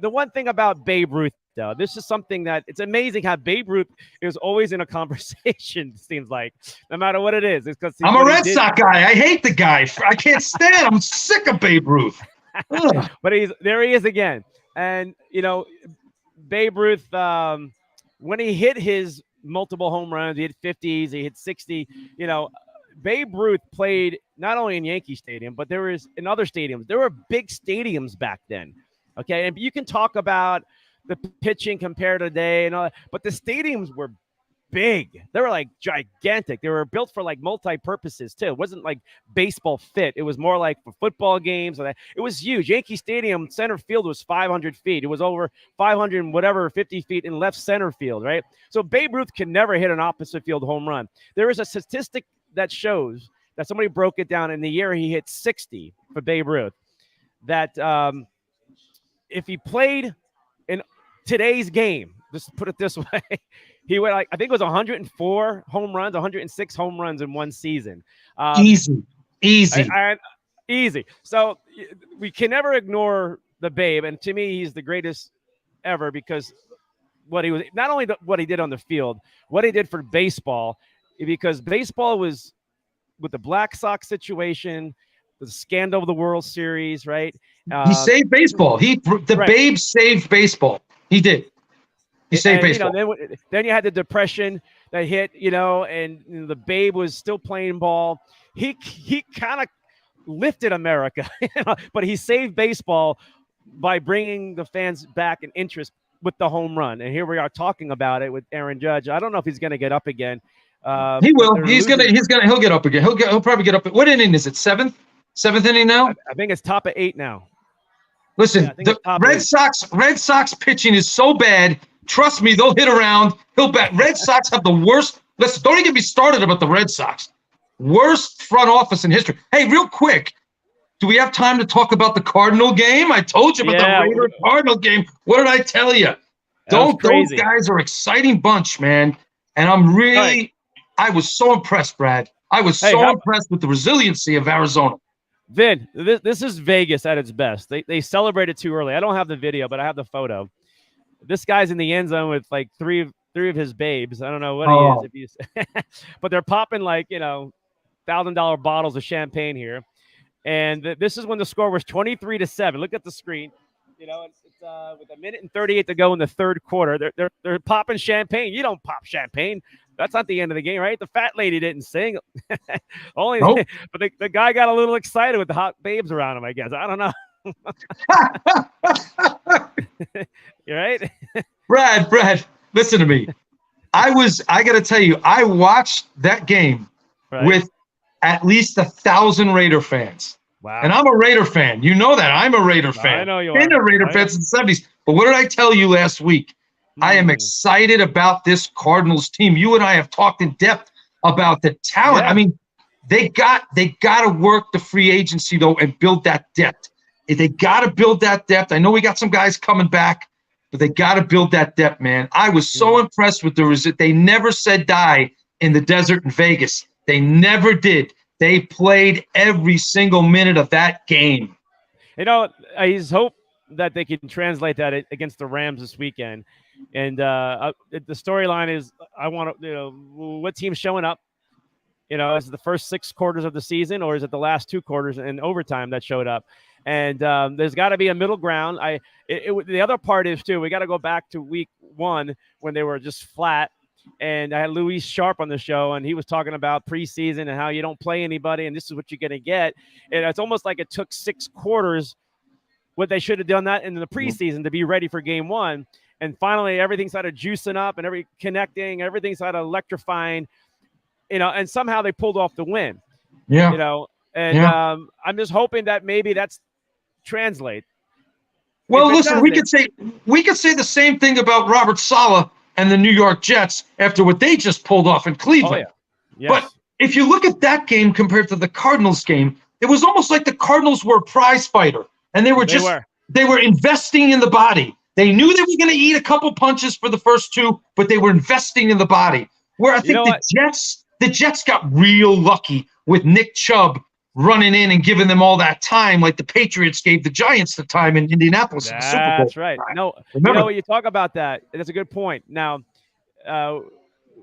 A: the one thing about Babe Ruth, though, this is something that it's amazing how Babe Ruth is always in a conversation, it seems like, no matter what it is. It's because
C: I'm a Red Sox guy. I hate the guy. I can't stand him. I'm sick of Babe Ruth.
A: But there he is again. And, Babe Ruth, when he hit his multiple home runs, he hit 50s, he hit 60, Babe Ruth played not only in Yankee Stadium, but there was in other stadiums. There were big stadiums back then. Okay. And you can talk about the pitching compared to today and all that, but the stadiums were big. They were like gigantic. They were built for like multi-purposes too. It wasn't like baseball fit. It was more like for football games. It was huge. Yankee Stadium center field was 500 feet. It was over 500 and whatever 50 feet in left center field, right? So Babe Ruth can never hit an opposite field home run. There is a statistic that shows that somebody broke it down in the year he hit 60 for Babe Ruth, that if he played in today's game, just put it this way, he went I think it was 104 home runs, 106 home runs in one season.
C: Easy.
A: Easy. So we can never ignore the Babe, and to me, he's the greatest ever because what he was not only what he did on the field, what he did for baseball. Because baseball was with the Black Sox situation, the scandal of the World Series, right?
C: He saved baseball. Babe saved baseball. He did. He saved baseball.
A: Then you had the Depression that hit, and the Babe was still playing ball. He kind of lifted America, but he saved baseball by bringing the fans back in interest with the home run. And here we are talking about it with Aaron Judge. I don't know if he's going to get up again.
C: He will. He'll get up again. He'll probably get up. What inning is it? Seventh inning now?
A: I think it's top of 8 now.
C: Listen, the Red Sox pitching is so bad. Trust me, they'll hit around. He'll bet. Red Sox have the worst. Listen, don't even get me started about the Red Sox. Worst front office in history. Hey, real quick, do we have time to talk about the Cardinal game? I told you about the Raider Cardinal game. What did I tell you? Those guys are an exciting bunch, man. And I was so impressed, Brad. I was so impressed with the resiliency of Arizona.
A: Vin, this is Vegas at its best. They celebrated too early. I don't have the video, but I have the photo. This guy's in the end zone with like three of his babes. I don't know what he is, if he's but they're popping like, $1,000 bottles of champagne here. And this is when the score was 23-7. Look at the screen. It's with 1:38 to go in the third quarter. They're popping champagne. You don't pop champagne. That's not the end of the game, right? The fat lady didn't sing. But the guy got a little excited with the hot babes around him, I guess. I don't know. You're right.
C: Brad, listen to me. I got to tell you, I watched that game with at least 1,000 Raider fans.
A: Wow.
C: And I'm a Raider fan. You know that. I'm a Raider fan.
A: I know you are.
C: Been a Raider fan since the 70s. But what did I tell you last week? I am excited about this Cardinals team. You and I have talked in depth about the talent.
A: Yeah.
C: I mean, they got to work the free agency, though, and build that depth. They got to build that depth. I know we got some guys coming back, but they got to build that depth, man. I was so impressed with they never said die in the desert in Vegas. They never did. They played every single minute of that game.
A: I just hope that they can translate that against the Rams this weekend. And the storyline is, I want to, what team's showing up? Is it the first 6 quarters of the season, or is it the last 2 quarters and overtime that showed up? And there's got to be a middle ground. The other part is, too, we got to go back to week 1 when they were just flat. And I had Louis Sharp on the show, and he was talking about preseason and how you don't play anybody, and this is what you're going to get. And it's almost like it took 6 quarters, what they should have done that in the preseason to be ready for game 1. And finally, everything started juicing up and connecting, everything started electrifying, and somehow they pulled off the win.
C: Yeah.
A: I'm just hoping that maybe that's translate.
C: Well, listen, we could say the same thing about Robert Saleh and the New York Jets after what they just pulled off in Cleveland.
A: Oh, yeah. Yes.
C: But if you look at that game compared to the Cardinals game, it was almost like the Cardinals were a prize fighter, and they were investing in the body. They knew they were going to eat a couple punches for the first 2, but they were investing in the body. Where I think the Jets got real lucky with Nick Chubb running in and giving them all that time, like the Patriots gave the Giants the time in Indianapolis in the Super Bowl.
A: That's right. No, when you talk about that, that's a good point. Now,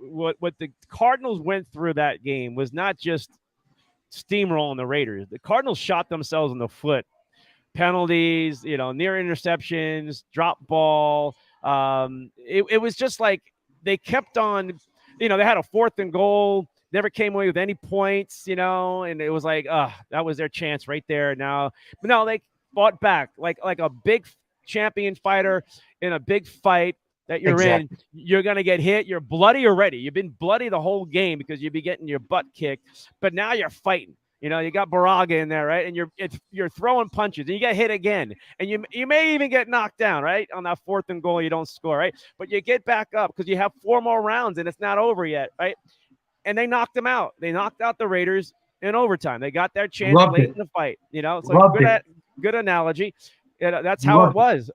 A: what the Cardinals went through that game was not just steamrolling the Raiders. The Cardinals shot themselves in the foot. Penalties, near interceptions, drop ball. It was just like they kept on, they had a 4th and goal, never came away with any points, and it was like, that was their chance right there. Now, but no, they fought back like a big champion fighter in a big fight that you're in. You're going to get hit. You're bloody already. You've been bloody the whole game because you'd be getting your butt kicked, but now you're fighting. You got Baraga in there, right? And you're throwing punches, and you get hit again, and you may even get knocked down, right? On that 4th and goal, you don't score, right? But you get back up because you have 4 more rounds, and it's not over yet, right? And they knocked them out. They knocked out the Raiders in overtime. They got their chance late in the fight. So good analogy. That's how it was.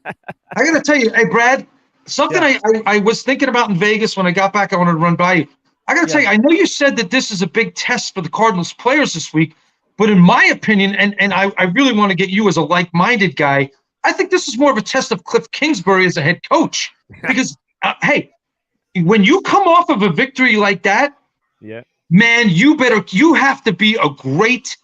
C: I got to tell you, hey, Brad, something I was thinking about in Vegas when I got back, I wanted to run by you. I got to tell you, I know you said that this is a big test for the Cardinals players this week, but in my opinion, and I really want to get you as a like-minded guy, I think this is more of a test of Cliff Kingsbury as a head coach. Because, hey, when you come off of a victory like that, man, you have to be a great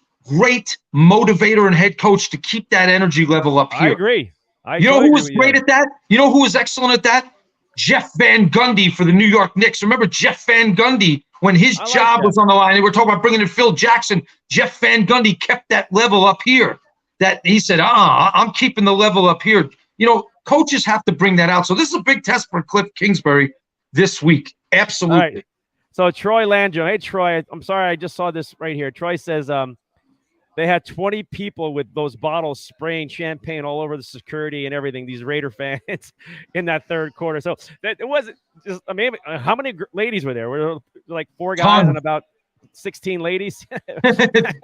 C: motivator and head coach to keep that energy level up here.
A: I agree.
C: You know who was great at that? You know who was excellent at that? Jeff Van Gundy for the New York Knicks. Remember Jeff Van Gundy when his job was on the line? They were talking about bringing in Phil Jackson. Jeff Van Gundy kept that level up here. That he said, I'm keeping the level up here. Coaches have to bring that out. So this is a big test for Cliff Kingsbury this week. Absolutely.
A: All right. So Troy Landrum. Hey, Troy, I'm sorry. I just saw this right here. Troy says they had 20 people with those bottles spraying champagne all over the security and everything, these Raider fans in that third quarter. So it wasn't just, how many ladies were there? Were there like 4 guys and about 16 ladies.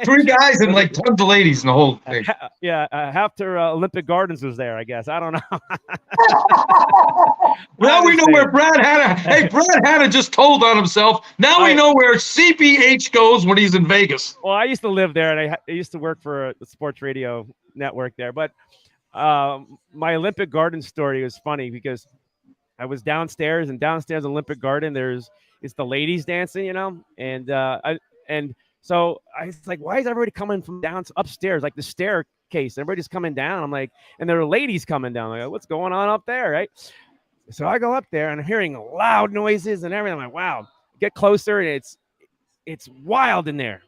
C: 3 guys and like tons of ladies in the whole thing.
A: After Olympic Gardens was there, I guess. I don't know.
C: Now we know where Brad Hanna. Hey, Brad Hanna just told on himself. Now we know where CPH goes when he's in Vegas.
A: Well, I used to live there, and I used to work for the sports radio network there. But my Olympic Garden story was funny because I was downstairs, and downstairs Olympic Garden, it's the ladies dancing, you know, and so I was like, why is everybody coming from upstairs, like the staircase? Everybody's coming down. I'm like, and there are ladies coming down. I'm like, what's going on up there, right? So I go up there and I'm hearing loud noises and everything. I'm like, wow. Get closer, and it's wild in there.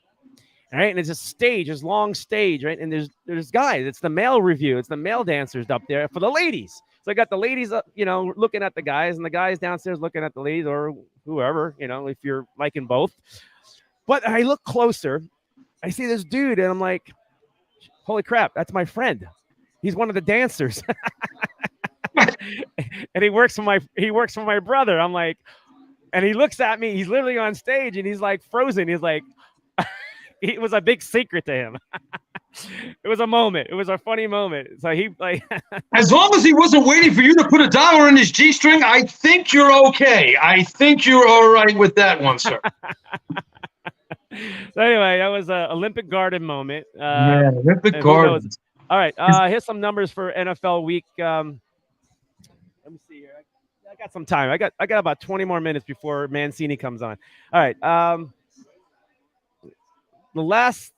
A: All right, and it's a stage, this long stage, right? And there's guys. It's the male review. It's the male dancers up there for the ladies. So I got the ladies up, you know, looking at the guys, and the guys downstairs looking at the ladies, or whoever, you know, if you're liking both. But I look closer, I see this dude, and I'm like, holy crap, that's my friend. He's one of the dancers. And he works for my brother. I'm like, and he looks at me, he's literally on stage, and he's like frozen. He's like, it was a big secret to him. It was a moment. It was a funny moment. So he like,
C: as long as he wasn't waiting for you to put $1 in his G-string, I think you're okay. I think you're all right with that one, sir.
A: So anyway, that was an Olympic Garden moment.
C: Olympic Garden.
A: All right. Here's some numbers for NFL week. Let me see here. I got some time. I got about 20 more minutes before Mancini comes on. All right. Last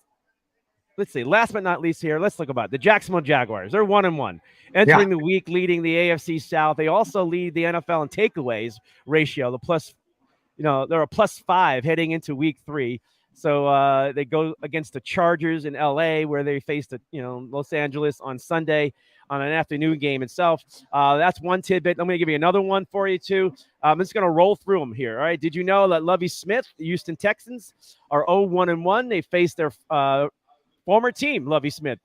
A: but not least here, let's look about the Jacksonville Jaguars. They're 1-1, entering the week leading the AFC South. They also lead the NFL in takeaways ratio. They're a +5 heading into week 3. So they go against the Chargers in LA, where they faced Los Angeles on Sunday on an afternoon game itself. That's one tidbit. I'm going to give you another one for you too. I'm just going to roll through them here. All right. Did you know that Lovie Smith, the Houston Texans, are 0-1-1? They face their former team, Lovie Smith,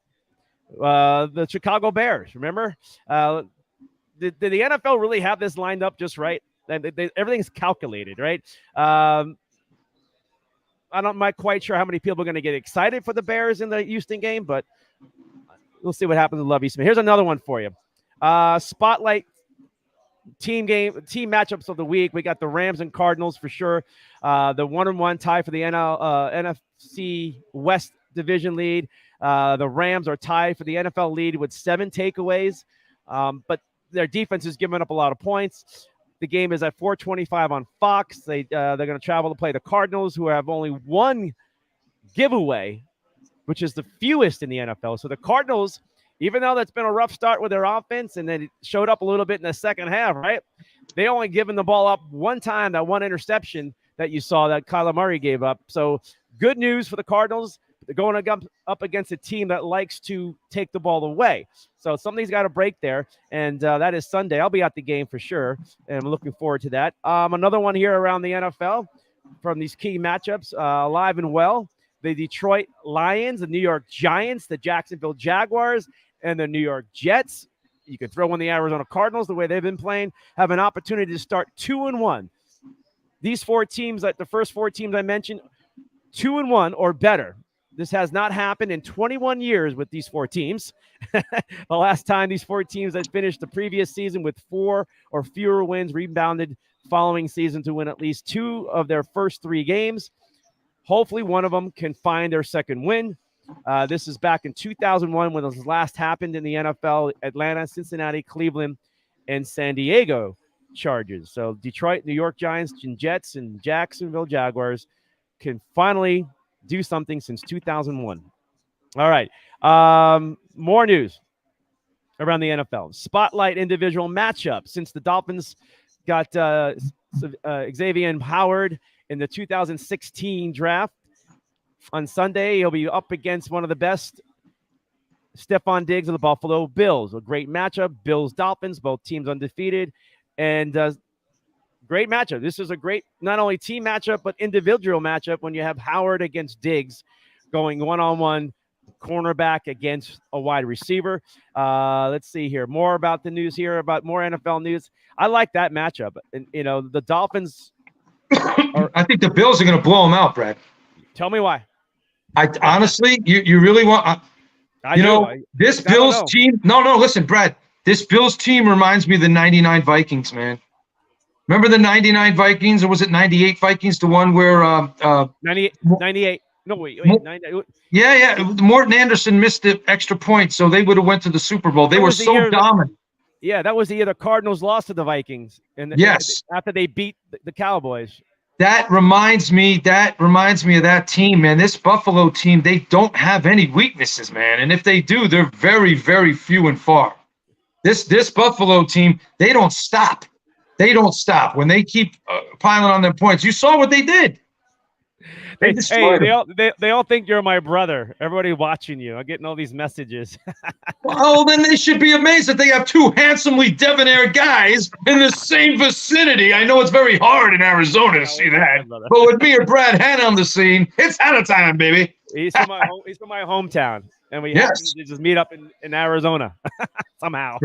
A: the Chicago Bears. Remember? Did the NFL really have this lined up just right? Everything's calculated, right? I'm not quite sure how many people are going to get excited for the Bears in the Houston game, but we'll see what happens with Lovie Smith. Here's another one for you. Spotlight team matchups of the week. We got the Rams and Cardinals for sure. The 1-1 tie for the NFC West division lead. The Rams are tied for the NFL lead with 7 takeaways, but their defense is giving up a lot of points. The game is at 4:25 on Fox. They're going to travel to play the Cardinals, who have only 1 giveaway, which is the fewest in the NFL. So the Cardinals, even though that's been a rough start with their offense and then it showed up a little bit in the second half, right? They only given the ball up one time, that one interception that you saw that Kyler Murray gave up. So good news for the Cardinals. They're going up against a team that likes to take the ball away. So something's got to break there, and that is Sunday. I'll be at the game for sure, and I'm looking forward to that. Another one here around the NFL from these key matchups, alive and well. The Detroit Lions, the New York Giants, the Jacksonville Jaguars, and the New York Jets. You can throw in the Arizona Cardinals, the way they've been playing, have an opportunity to start 2-1. These 4 teams, like the first 4 teams I mentioned, 2-1 or better. This has not happened in 21 years with these 4 teams. The last time these 4 teams had finished the previous season with 4 or fewer wins rebounded following season to win at least 2 of their first 3 games. Hopefully one of them can find their second win. This is back in 2001 when this last happened in the NFL: Atlanta, Cincinnati, Cleveland, and San Diego Chargers. So Detroit, New York Giants, and Jets, and Jacksonville Jaguars can finally do something since 2001. All right. More news around the NFL. Spotlight individual matchup. Since the Dolphins got Xavier Howard in the 2016 draft, on Sunday, he'll be up against one of the best, Stephon Diggs of the Buffalo Bills. A great matchup. Bills-Dolphins, both teams undefeated. And great matchup. This is a great, not only team matchup, but individual matchup when you have Howard against Diggs going one-on-one, cornerback against a wide receiver. Let's see here. More about the news here, about more NFL news. I like that matchup. And, the Dolphins
C: I think the Bills are going to blow them out, Brad.
A: Tell me why.
C: I honestly, you really want. This Bills team. No, listen, Brad. This Bills team reminds me of the '99 Vikings, man. Remember the '99 Vikings, or was it '98 Vikings? The one where
A: 98. No, wait, 98.
C: Yeah. Morton Anderson missed the extra point, so they would have went to the Super Bowl. They were so dominant.
A: Yeah, that was the year the Cardinals lost to the Vikings, and
C: yes,
A: after they beat the Cowboys.
C: That reminds me of that team, man. This Buffalo team, they don't have any weaknesses, man. And if they do, they're very, very few and far. This Buffalo team, they don't stop. They don't stop. When they keep piling on their points, you saw what they did.
A: They all think you're my brother. Everybody watching you. I'm getting all these messages.
C: Well, then they should be amazed that they have two handsomely debonair guys in the same vicinity. I know it's very hard in Arizona to see that, but with me and Brad Hanna on the scene, it's Hanna time, baby.
A: He's from my hometown, and we happen to just meet up in Arizona somehow.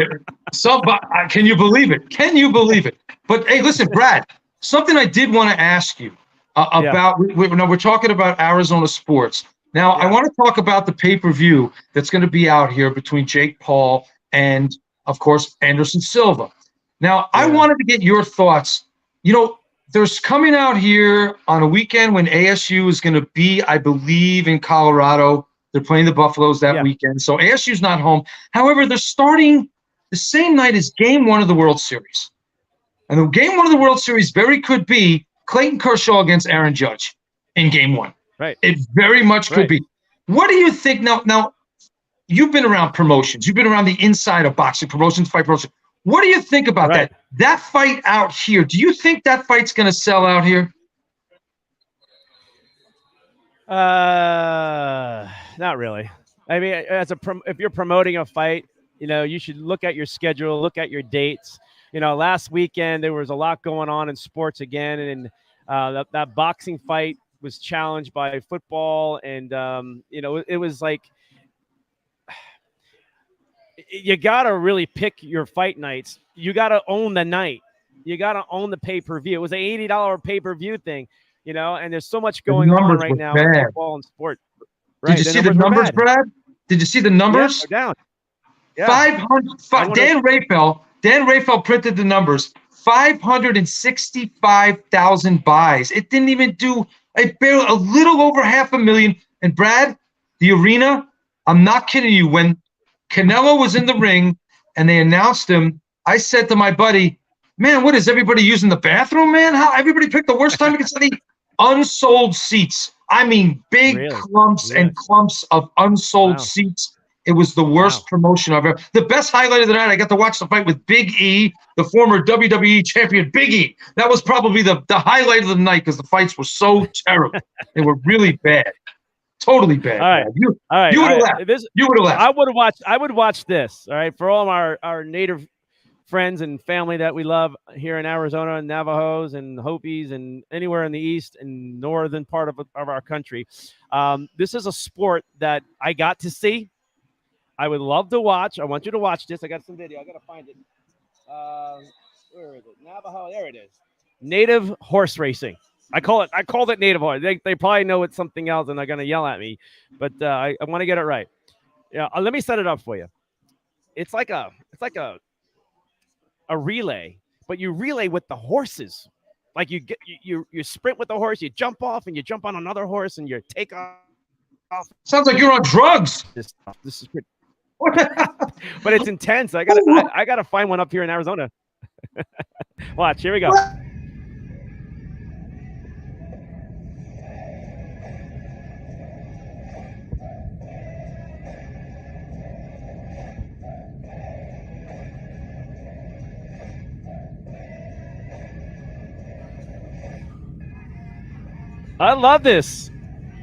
C: Can you believe it? Can you believe it? But hey, listen, Brad, something I did want to ask you. We're talking about Arizona sports. Now, I want to talk about the pay-per-view that's going to be out here between Jake Paul and, of course, Anderson Silva. Now, I wanted to get your thoughts. There's coming out here on a weekend when ASU is going to be, I believe, in Colorado. They're playing the Buffaloes that weekend. So ASU's not home. However, they're starting the same night as Game 1 of the World Series. And the Game 1 of the World Series very could be Clayton Kershaw against Aaron Judge in Game 1.
A: Right.
C: It very much could be. What do you think? Now, you've been around promotions. You've been around the inside of boxing promotions, fight promotions. What do you think about that? That fight out here, do you think that fight's going to sell out here?
A: Not really. I mean, if you're promoting a fight, you should look at your schedule, look at your dates. Last weekend there was a lot going on in sports again, and that boxing fight was challenged by football, and it was like you gotta really pick your fight nights. You gotta own the night. You gotta own the pay-per-view. It was an $80 pay-per-view thing, and there's so much going on right now in football and sport.
C: Right. Did you see the numbers, Brad? Did you see the numbers?
A: Yeah, down. Yeah.
C: 500. Dan Raphael printed the numbers. 565,000 buys. It didn't even do a little over 500,000. And Brad, the arena, I'm not kidding you. When Canelo was in the ring and they announced him, I said to my buddy, man, what is everybody using the bathroom, man? How everybody picked the worst time to get to the unsold seats. I mean, big clumps and clumps of unsold seats. It was the worst promotion I've ever. The best highlight of the night, I got to watch the fight with Big E, the former WWE champion, Big E. That was probably the highlight of the night because the fights were so terrible. They were really bad. Totally bad.
A: All right.
C: You would have laughed. You would have laughed.
A: I would watch this, all right, for all of our native friends and family that we love here in Arizona, and Navajos and Hopis and anywhere in the east and northern part of our country. This is a sport that I got to see. I would love to watch. I want you to watch this. I got some video. I got to find it. Where is it? Navajo. There it is. Native horse racing. I called it native horse. They probably know it's something else and they're going to yell at me, but I want to get it right. Yeah. Let me set it up for you. It's like a relay, but you relay with the horses. Like you sprint with the horse, you jump off and you jump on another horse and you take off.
C: Sounds like you're on drugs.
A: This is good. But it's intense. I gotta find one up here in Arizona. Watch, here we go. I love this.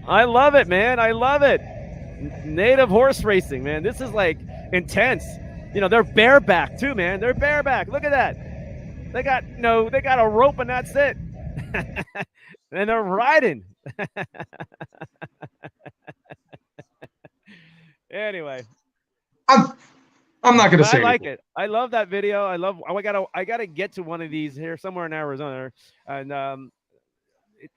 A: I love it, man. I love it. Native horse racing, man. This is like intense. They're bareback too, man. They're bareback. Look at that. They got a rope and that's it. And they're riding. Anyway.
C: I'm not gonna say
A: I like it. I love that video. I gotta get to one of these here somewhere in Arizona. And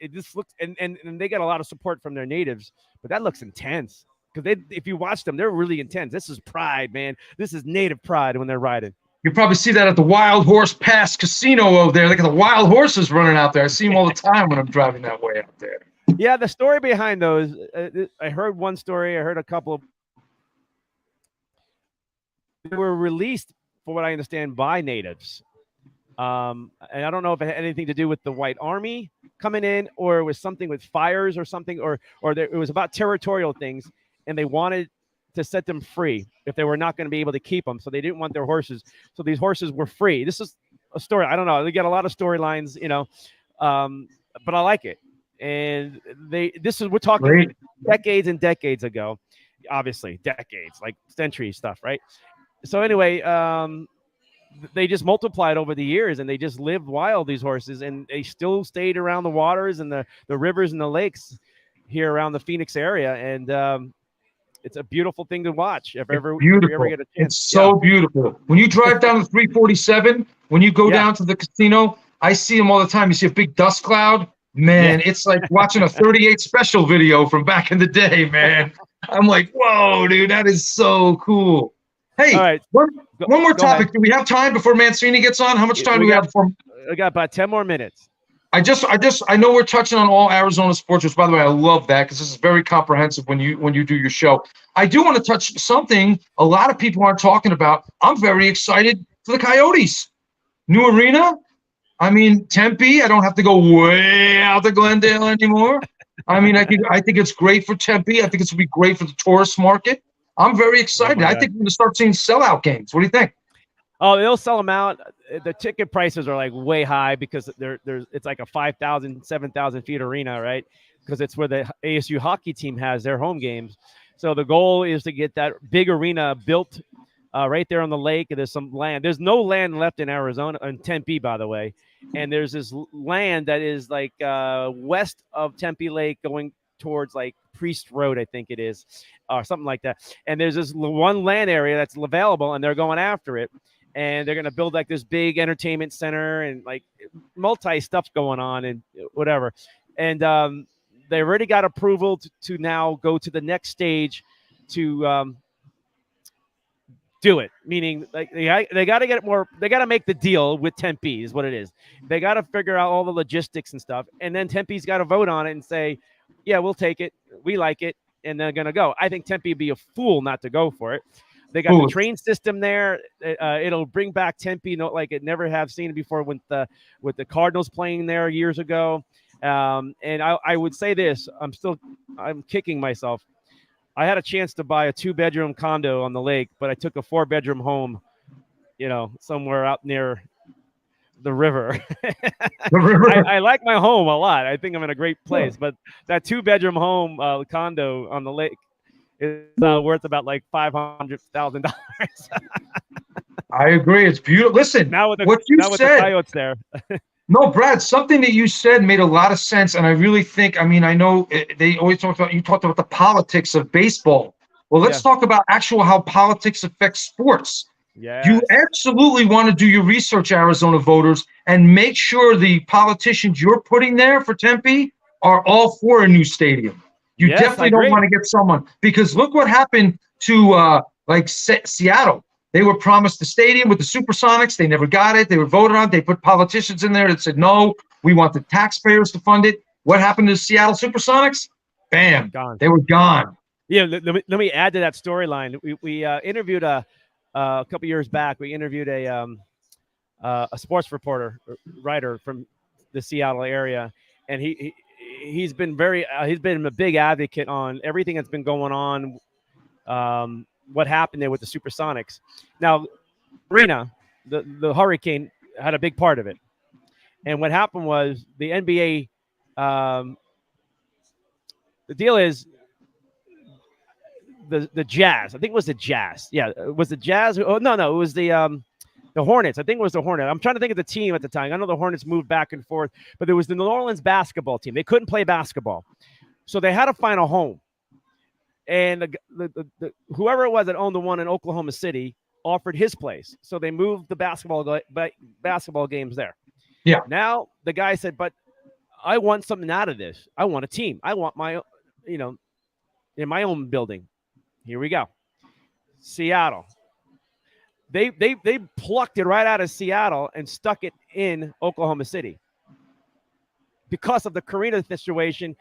A: it just looks, and they got a lot of support from their natives, but that looks intense. Because if you watch them, they're really intense. This is pride, man. This is native pride when they're riding.
C: You probably see that at the Wild Horse Pass Casino over there. Look at the wild horses running out there. I see them all the time when I'm driving that way out there.
A: Yeah, the story behind those, I heard one story. I heard a couple of. They were released, for what I understand, by natives. And I don't know if it had anything to do with the White Army coming in, or it was something with fires or something, or it was about territorial things, and they wanted to set them free if they were not going to be able to keep them. So they didn't want their horses. So these horses were free. This is a story. I don't know. They got a lot of storylines, but I like it. And we're talking
C: Great.
A: decades and decades ago, obviously decades, like century stuff, right? So anyway, they just multiplied over the years, and they just lived wild, these horses, and they still stayed around the waters and the rivers and the lakes here around the Phoenix area. And it's a beautiful thing to watch if you ever get a chance.
C: It's so beautiful. When you drive down the 347, when you go down to the casino, I see them all the time. You see a big dust cloud. Man, it's like watching a 38 special video from back in the day, man. I'm like, whoa, dude, that is so cool. Hey,
A: all right.
C: one more topic.
A: Ahead.
C: Do we have time before Mancini gets on? How much time do we have before?
A: I got about 10 more minutes.
C: I know we're touching on all Arizona sports, which, by the way, I love that because this is very comprehensive when you do your show. I do want to touch something a lot of people aren't talking about. I'm very excited for the Coyotes. New arena. I mean, Tempe. I don't have to go way out to Glendale anymore. I mean, I think it's great for Tempe. I think it's going to be great for the tourist market. I'm very excited. I think we're going to start seeing sellout games. What do you think?
A: Oh, they'll sell them out. The ticket prices are like way high because it's like a 5,000, 7,000 feet arena, right? Because it's where the ASU hockey team has their home games. So the goal is to get that big arena built right there on the lake. There's some land. There's no land left in Arizona, in Tempe, by the way. And there's this land that is like west of Tempe Lake going towards like Priest Road, I think it is, or something like that. And there's this one land area that's available, and they're going after it. And they're going to build like this big entertainment center and like multi stuff going on and whatever. And they already got approval to now go to the next stage to do it. Meaning like they got to get it more. They got to make the deal with Tempe is what it is. They got to figure out all the logistics and stuff. And then Tempe's got to vote on it and say, yeah, we'll take it. We like it. And they're going to go. I think Tempe would be a fool not to go for it. They got the train system there. It'll bring back Tempe, like it never have seen it before with the Cardinals playing there years ago. And I would say this: I'm kicking myself. I had a chance to buy a 2-bedroom condo on the lake, but I took a 4-bedroom home, somewhere out near the river. I like my home a lot. I think I'm in a great place, but that 2-bedroom home condo on the lake is worth about like $500,000.
C: I agree. It's beautiful. Listen,
A: now with the Coyotes there.
C: No, Brad, something that you said made a lot of sense, and I really think. I mean, I know they always talked about the politics of baseball. Well, let's talk about how politics affects sports.
A: Yeah,
C: you absolutely want to do your research, Arizona voters, and make sure the politicians you're putting there for Tempe are all for a new stadium. You definitely don't want to get someone, because look what happened to Seattle. They were promised the stadium with the Supersonics. They never got it. They were voted on. They put politicians in there that said, no, we want the taxpayers to fund it. What happened to the Seattle Supersonics? Bam,
A: gone.
C: They were gone.
A: Yeah, let me add to that storyline. We interviewed a couple years back. We interviewed a sports writer from the Seattle area, and he's been a big advocate on everything that's been going on. What happened there with the Supersonics. Now, Rena, the hurricane had a big part of it. And what happened was the NBA, the deal is the Jazz. I think it was the Jazz. Yeah, it was the Jazz. Oh, no, it was the Hornets. I think it was the Hornets. I'm trying to think of the team at the time. I know the Hornets moved back and forth, but there was the New Orleans basketball team. They couldn't play basketball. So they had to find a home. And the whoever it was that owned the one in Oklahoma City offered his place. So they moved the basketball games there.
C: Yeah.
A: Now the guy said, but I want something out of this. I want a team. I want my, in my own building. Here we go. Seattle. They plucked it right out of Seattle and stuck it in Oklahoma City because of the Karina situation,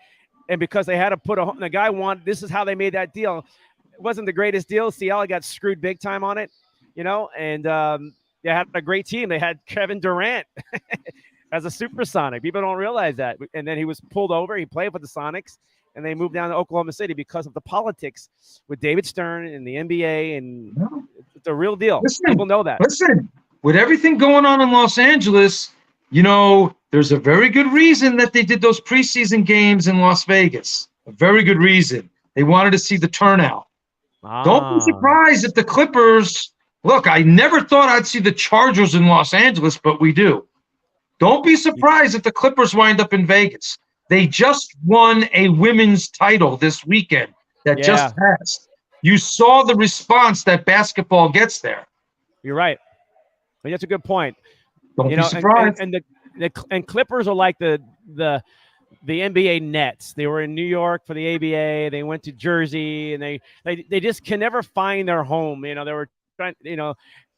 A: and because they had to put the guy wanted. This is how they made that deal. It wasn't the greatest deal. Seattle got screwed big time on it, and they had a great team. They had Kevin Durant as a supersonic. People don't realize that. And then he was pulled over. He played for the Sonics, and they moved down to Oklahoma City because of the politics with David Stern and the NBA. And it's a real deal. People know that.
C: Listen, with everything going on in Los Angeles, there's a very good reason that they did those preseason games in Las Vegas. A very good reason. They wanted to see the turnout. Don't be surprised if the Clippers – look, I never thought I'd see the Chargers in Los Angeles, but we do. Don't be surprised if the Clippers wind up in Vegas. They just won a women's title this weekend that just passed. You saw the response that basketball gets there.
A: You're right. That's a good point.
C: Don't be surprised.
A: And Clippers are like the NBA Nets. They were in New York for the ABA. They went to Jersey, and they just can never find their home. They were trying,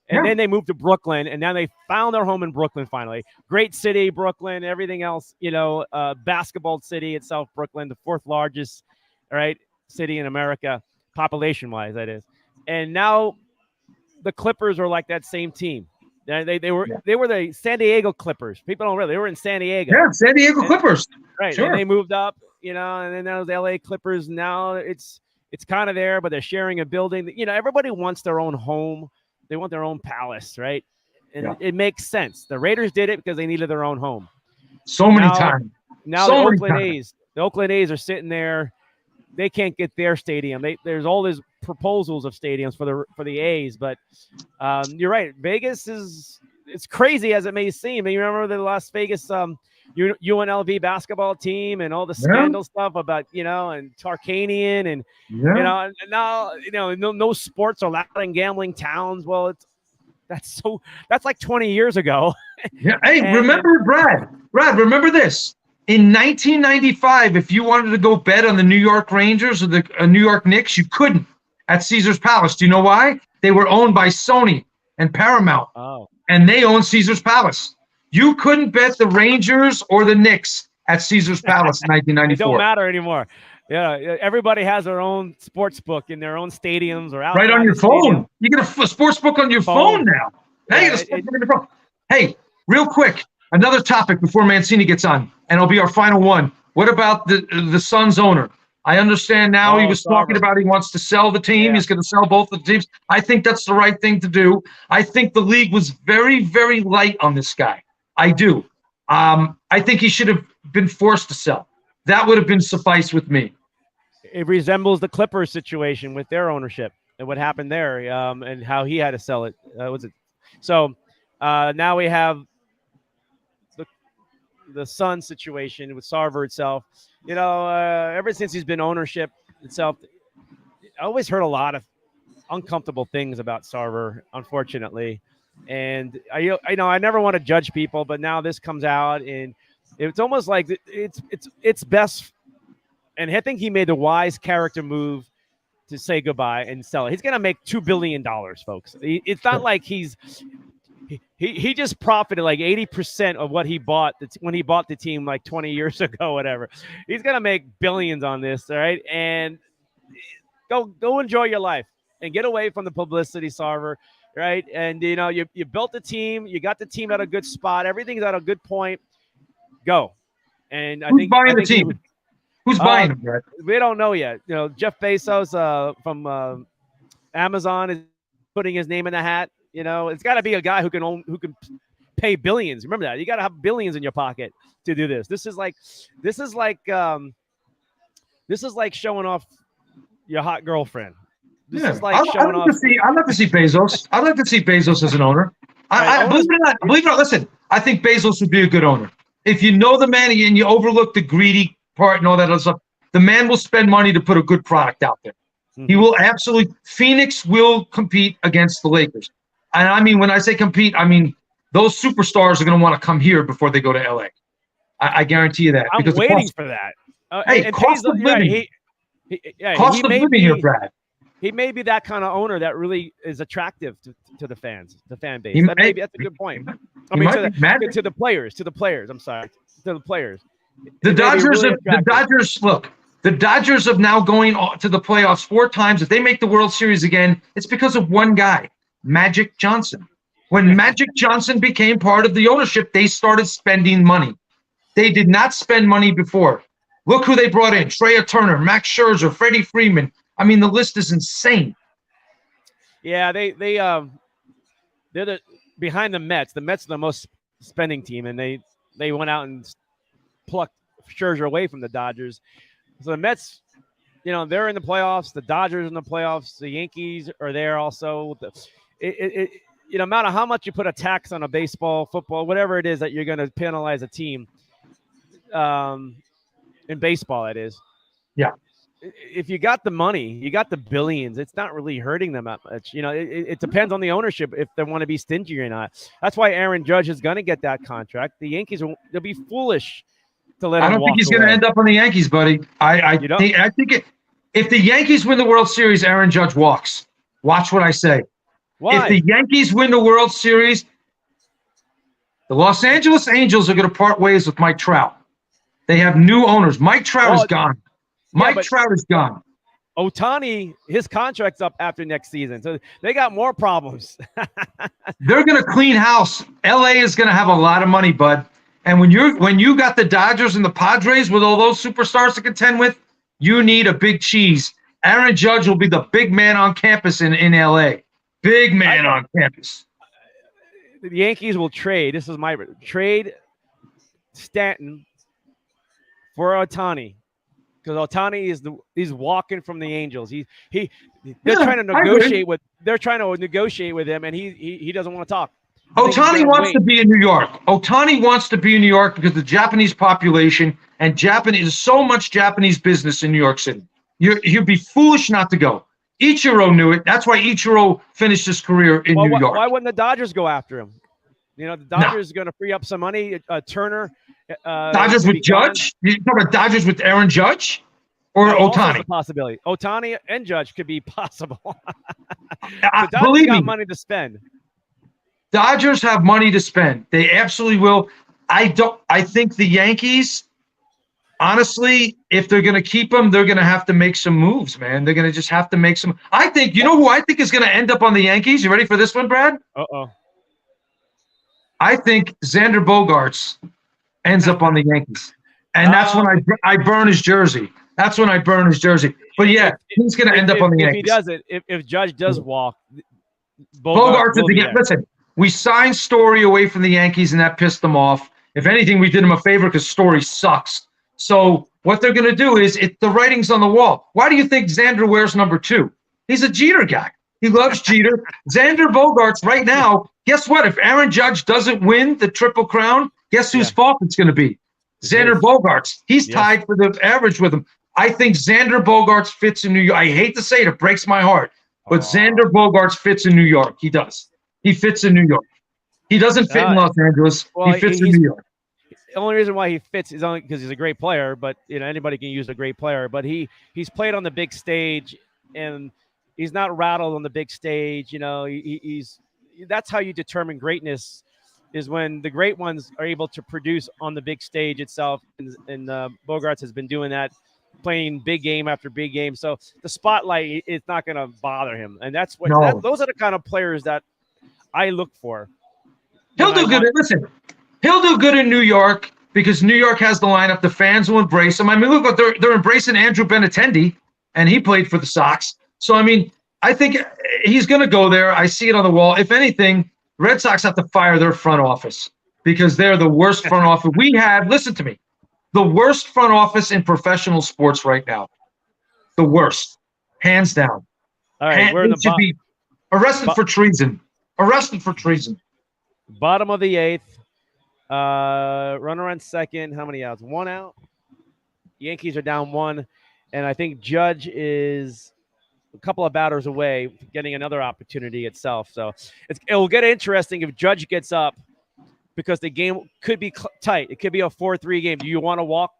A: and then they moved to Brooklyn, and now they found their home in Brooklyn finally. Great city, Brooklyn. Everything else, basketball city itself, Brooklyn, the fourth largest, city in America, population-wise, that is. And now the Clippers are like that same team. They were the San Diego Clippers. People don't they were in San Diego.
C: Yeah, San Diego Clippers.
A: Right.
C: Sure.
A: And they moved up, and then those LA Clippers. Now it's kind of there, but they're sharing a building. Everybody wants their own home. They want their own palace, right? And it makes sense. The Raiders did it because they needed their own home.
C: So many times.
A: Now the Oakland A's are sitting there. They can't get their stadium. There's all these proposals of stadiums for the A's, but you're right. Vegas it's crazy as it may seem. And you remember the Las Vegas UNLV basketball team and all the scandal stuff about and Tarkanian and and now no sports are allowed in gambling towns. Well, that's like 20 years ago.
C: Yeah. Hey, remember Brad, remember this. In 1995, if you wanted to go bet on the New York Rangers or the New York Knicks, you couldn't at Caesar's Palace. Do you know why? They were owned by Sony and Paramount, and they own Caesar's Palace. You couldn't bet the Rangers or the Knicks at Caesar's Palace in 1994.
A: It don't matter anymore. Yeah, everybody has their own sports book in their own stadiums or out
C: right on your phone. You get a sports book on your phone now. Hey, hey, real quick. Another topic before Mancini gets on, and it'll be our final one. What about the Suns owner? I understand now he was talking about he wants to sell the team. Yeah. He's going to sell both the teams. I think that's the right thing to do. I think the league was very, very light on this guy. I do. I think he should have been forced to sell. That would have been suffice with me.
A: It resembles the Clippers situation with their ownership and what happened there and how he had to sell it. So now we have the Sun situation with Sarver itself. Ever since he's been ownership itself, I always heard a lot of uncomfortable things about Sarver, unfortunately. And I never want to judge people, but now this comes out, and it's almost like it's best. And I think he made the wise character move to say goodbye and sell it. He's going to make $2 billion, folks. It's not like he just profited like 80% of what he bought when he bought the team like 20 years ago, whatever. He's going to make billions on this, all right? And go enjoy your life and get away from the publicity, Sarver, right? And, you built the team. You got the team at a good spot. Everything's at a good point. Go. And
C: Who's buying the team? Who's buying them, Brad?
A: We don't know yet. Jeff Bezos from Amazon is putting his name in the hat. It's got to be a guy who can pay billions. Remember that. You got to have billions in your pocket to do this. This is like showing off your hot girlfriend. This is like showing off.
C: I'd like to see Bezos. I'd like to see Bezos as an owner. Believe it or not, listen, I think Bezos would be a good owner. If you know the man and you overlook the greedy part and all that other stuff, the man will spend money to put a good product out there. Mm-hmm. He will absolutely. Phoenix will compete against the Lakers. And I mean, when I say compete, I mean those superstars are going to want to come here before they go to LA. I guarantee you that.
A: I'm
C: because
A: waiting for that.
C: Hey,
A: and
C: cost of living. Cost of living here, Brad.
A: He may be that kind of owner that really is attractive to the fans, the fan base. That's a good point. I mean, to the players. I'm sorry, to the players.
C: The Dodgers of now going to the playoffs 4 times. If they make the World Series again, it's because of one guy, Magic Johnson. When Magic Johnson became part of the ownership, they started spending money. They did not spend money before. Look who they brought in: Trey Turner, Max Scherzer, Freddie Freeman. I mean, the list is insane.
A: Yeah, they're behind the Mets. The Mets are the most spending team, and they went out and plucked Scherzer away from the Dodgers. So the Mets, they're in the playoffs. The Dodgers in the playoffs. The Yankees are there also. No matter how much you put a tax on a baseball, football, whatever it is that you're going to penalize a team, in baseball, it is.
C: Yeah.
A: If you got the money, you got the billions, it's not really hurting them that much. It depends on the ownership if they want to be stingy or not. That's why Aaron Judge is going to get that contract. The Yankees, they'll be foolish to let him walk away.
C: I don't think he's going to end up on the Yankees, buddy. I think if the Yankees win the World Series, Aaron Judge walks. Watch what I say.
A: Why?
C: If the Yankees win the World Series, the Los Angeles Angels are going to part ways with Mike Trout. They have new owners. Mike Trout is gone. Mike Trout is gone.
A: Ohtani, his contract's up after next season, so they got more problems.
C: They're going to clean house. LA is going to have a lot of money, bud. And when you got the Dodgers and the Padres with all those superstars to contend with, you need a big cheese. Aaron Judge will be the big man on campus in LA. Big man on campus.
A: The Yankees will trade. This is my trade Stanton for Ohtani, because Ohtani he's walking from the Angels. They're trying to negotiate with him, and he doesn't want to talk.
C: Ohtani wants to be in New York. Ohtani wants to be in New York because the Japanese population and there's so much Japanese business in New York City. You'd be foolish not to go. Ichiro knew it. That's why Ichiro finished his career in New York.
A: Why wouldn't the Dodgers go after him? The Dodgers are going to free up some money. Turner.
C: Dodgers with Judge? You talking about Dodgers with Aaron Judge or Ohtani?
A: A possibility. Ohtani and Judge could be possible.
C: Believe me,
A: got money to spend.
C: Dodgers have money to spend. They absolutely will. I think the Yankees, honestly, if they're going to keep him, they're going to have to make some moves, man. They're going to just have to make some. I think, who I think is going to end up on the Yankees? You ready for this one, Brad?
A: Uh-oh.
C: I think Xander Bogaerts ends up on the Yankees. And that's when I burn his jersey. That's when I burn his jersey. But yeah, he's going to end up on the Yankees.
A: If he does it, if Judge does walk,
C: Bogaerts is the listen. We signed Story away from the Yankees, and that pissed them off. If anything, we did him a favor because Story sucks. So what they're going to do is the writing's on the wall. Why do you think Xander wears number 2? He's a Jeter guy. He loves Jeter. Xander Bogaerts right now, guess what? If Aaron Judge doesn't win the Triple Crown, guess whose fault it's going to be? Xander Bogaerts. He's tied for the average with him. I think Xander Bogaerts fits in New York. I hate to say it. It breaks my heart. But Xander Bogaerts fits in New York. He does. He fits in New York. He doesn't fit in Los Angeles. He fits in New York.
A: The only reason why he fits is only because he's a great player. But anybody can use a great player. But he's played on the big stage, and he's not rattled on the big stage. He's that's how you determine greatness, is when the great ones are able to produce on the big stage itself. And Bogaerts has been doing that, playing big game after big game. So the spotlight is not going to bother him, and those are the kind of players that I look for.
C: He'll do good. Listen, he'll do good in New York because New York has the lineup. The fans will embrace him. I mean, look, they're embracing Andrew Benintendi, and he played for the Sox. So, I mean, I think he's going to go there. I see it on the wall. If anything, Red Sox have to fire their front office because they're the worst front office. Listen to me, the worst front office in professional sports right now. The worst, hands down.
A: All right,
C: we're should be arrested for treason. Arrested for treason.
A: Bottom of the 8th. Runner on second. How many outs? 1 out. Yankees are down 1. And I think Judge is a couple of batters away from getting another opportunity itself. So it will get interesting if Judge gets up because the game could be tight. It could be a 4-3 game. Do you want to walk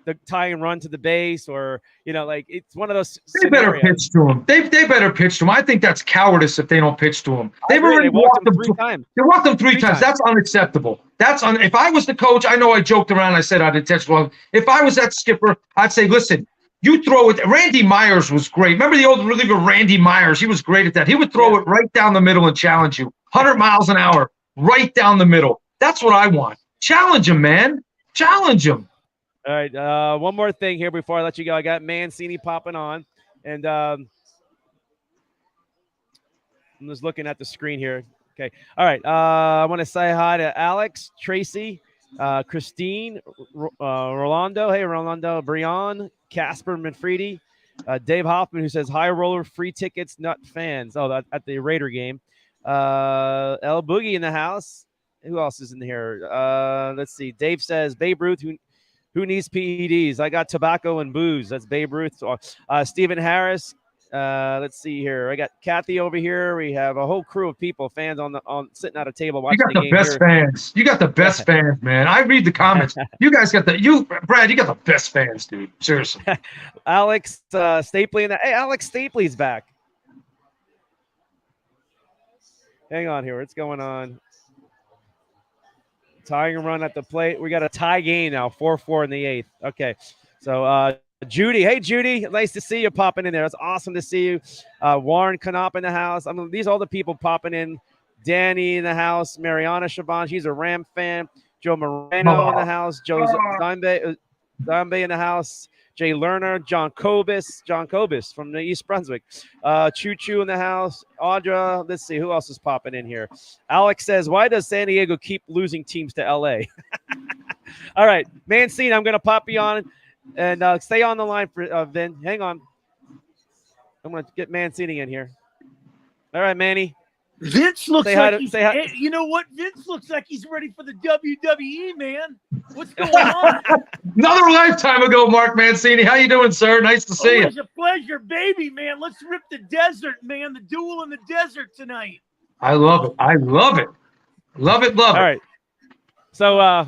A: the tie and run to the base, or like it's one of those
C: They better
A: scenarios.
C: pitch to him. They better pitch to him. I think that's cowardice if they don't pitch to him.
A: They walked him 3 times.
C: They walked him three times. That's unacceptable. If I was the coach, I know I joked around. I said I'd intentional. If I was that skipper, I'd say, listen, you throw it. Randy Myers was great. Remember the old reliever Randy Myers? He was great at that. He would throw it right down the middle and challenge you. 100 miles an hour, right down the middle. That's what I want. Challenge him, man. Challenge him.
A: All right, one more thing here before I let you go. I got Mancini popping on, and I'm just looking at the screen here. Okay, all right. I want to say hi to Alex, Tracy, Christine, Rolando. Hey, Rolando, Brian, Casper Manfredi, Dave Hoffman, who says high roller, free tickets, nut fans. Oh, at the Raider game. El Boogie in the house. Who else is in here? Let's see. Dave says Babe Ruth. Who needs PEDs? I got tobacco and booze. That's Babe Ruth. Stephen Harris. Let's see here. I got Kathy over here. We have a whole crew of people, fans on sitting at a table watching the game.
C: You got the best fans. You got the best fans, man. I read the comments. You guys got Brad, you got the best fans, dude. Seriously.
A: Alex Stapley. Hey, Alex Stapley's back. Hang on here. What's going on? Tying a run at the plate. We got a tie game now, 4-4 in the 8th. Okay, so Judy. Hey, Judy. Nice to see you popping in there. It's awesome to see you. Warren Canop in the house. I mean, these are all the people popping in. Danny in the house. Mariana Shaban. She's a Ram fan. Joe Moreno in the house. Joe Zambe in the house. Jay Lerner. John Cobus from the East Brunswick. Choo Choo in the house. Audra. Let's see. Who else is popping in here? Alex says, why does San Diego keep losing teams to LA? All right. Mancini, I'm going to pop you on and stay on the line for Vin. Hang on. I'm going to get Mancini in here. All right, Manny.
D: Vince looks you know what? Vince looks like he's ready for the WWE, man. What's going on?
C: Another lifetime ago, Mark Mancini. How you doing, sir? Nice to see you.
D: It's a pleasure, baby, man. Let's rip the desert, man. The duel in the desert tonight.
C: I love it. I love it. Love it.
A: All right. So,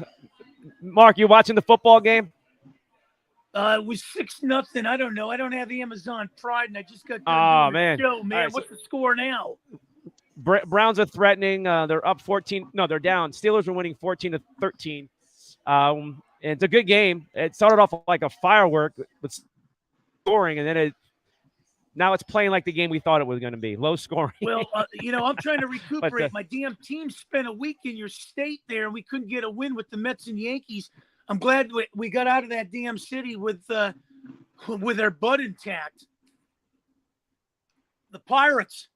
A: Mark, you watching the football game?
D: It was 6-0. I don't know. I don't have Amazon Pride, and I just got
A: done doing
D: the show, man.
A: Right,
D: what's the score now?
A: Browns are threatening. They're up 14. No, they're down. Steelers are winning 14-13. And it's a good game. It started off like a firework with scoring, and then now it's playing like the game we thought it was going to be. Low scoring.
D: Well, I'm trying to recuperate. My damn team spent a week in your state there, and we couldn't get a win with the Mets and Yankees. I'm glad we got out of that damn city with our butt intact. The Pirates.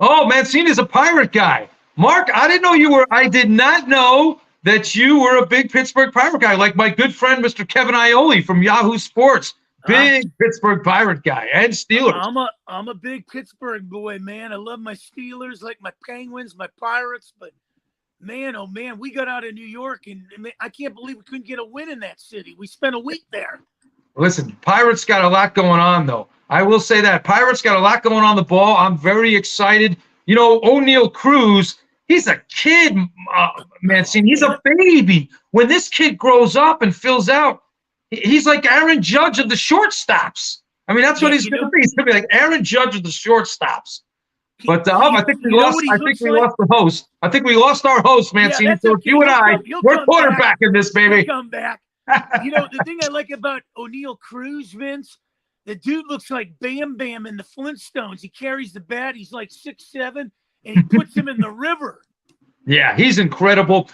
C: Oh, Mancini's a Pirate guy. Mark, I did not know that you were a big Pittsburgh Pirate guy, like my good friend, Mr. Kevin Ioli from Yahoo Sports. Big Pittsburgh Pirate guy and Steelers.
D: I'm a big Pittsburgh boy, man. I love my Steelers, like my Penguins, my Pirates, but man, oh man, we got out of New York and I can't believe we couldn't get a win in that city. We spent a week there.
C: Listen, Pirates got a lot going on, though. I will say that. Pirates got a lot going on the ball. I'm very excited. You know, O'Neal Cruz, he's a kid, Mancini. He's a baby. When this kid grows up and fills out, he's like Aaron Judge of the shortstops. I mean, that's what he's going to be. He's going to be like Aaron Judge of the shortstops. But I think we lost. I think we lost the host. I think we lost our host, Mancini. So
D: okay.
C: you and I, we're quarterbacking this, baby.
D: He'll come back. The thing I like about O'Neal Cruz, Vince, the dude looks like Bam Bam in the Flintstones. He carries the bat. He's like 6'7", and he puts him in the river.
C: Yeah, he's incredible.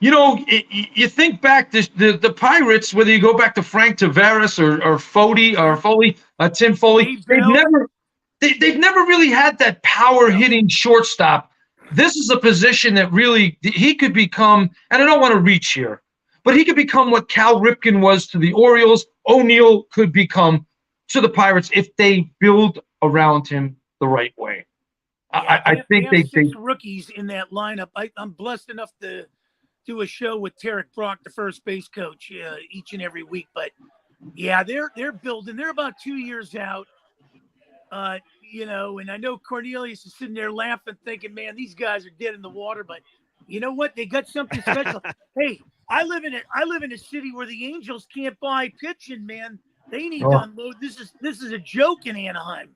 C: You think back to the Pirates, whether you go back to Frank Tavares or Foley, Tim Foley, they've never really had that power hitting shortstop. This is a position that really he could become, and I don't want to reach here, but he could become what Cal Ripken was to the Orioles. O'Neal could become to the Pirates if they build around him the right way.
D: Yeah,
C: I think
D: they have 6 rookies in that lineup. I'm blessed enough to do a show with Tarek Brock, the first base coach, each and every week. But yeah, they're building. They're about 2 years out. you know, and I know Cornelius is sitting there laughing, thinking, man, these guys are dead in the water. But you know what? They got something special. Hey, I live in a city where the Angels can't buy pitching, man. They need to unload. This is a joke in Anaheim.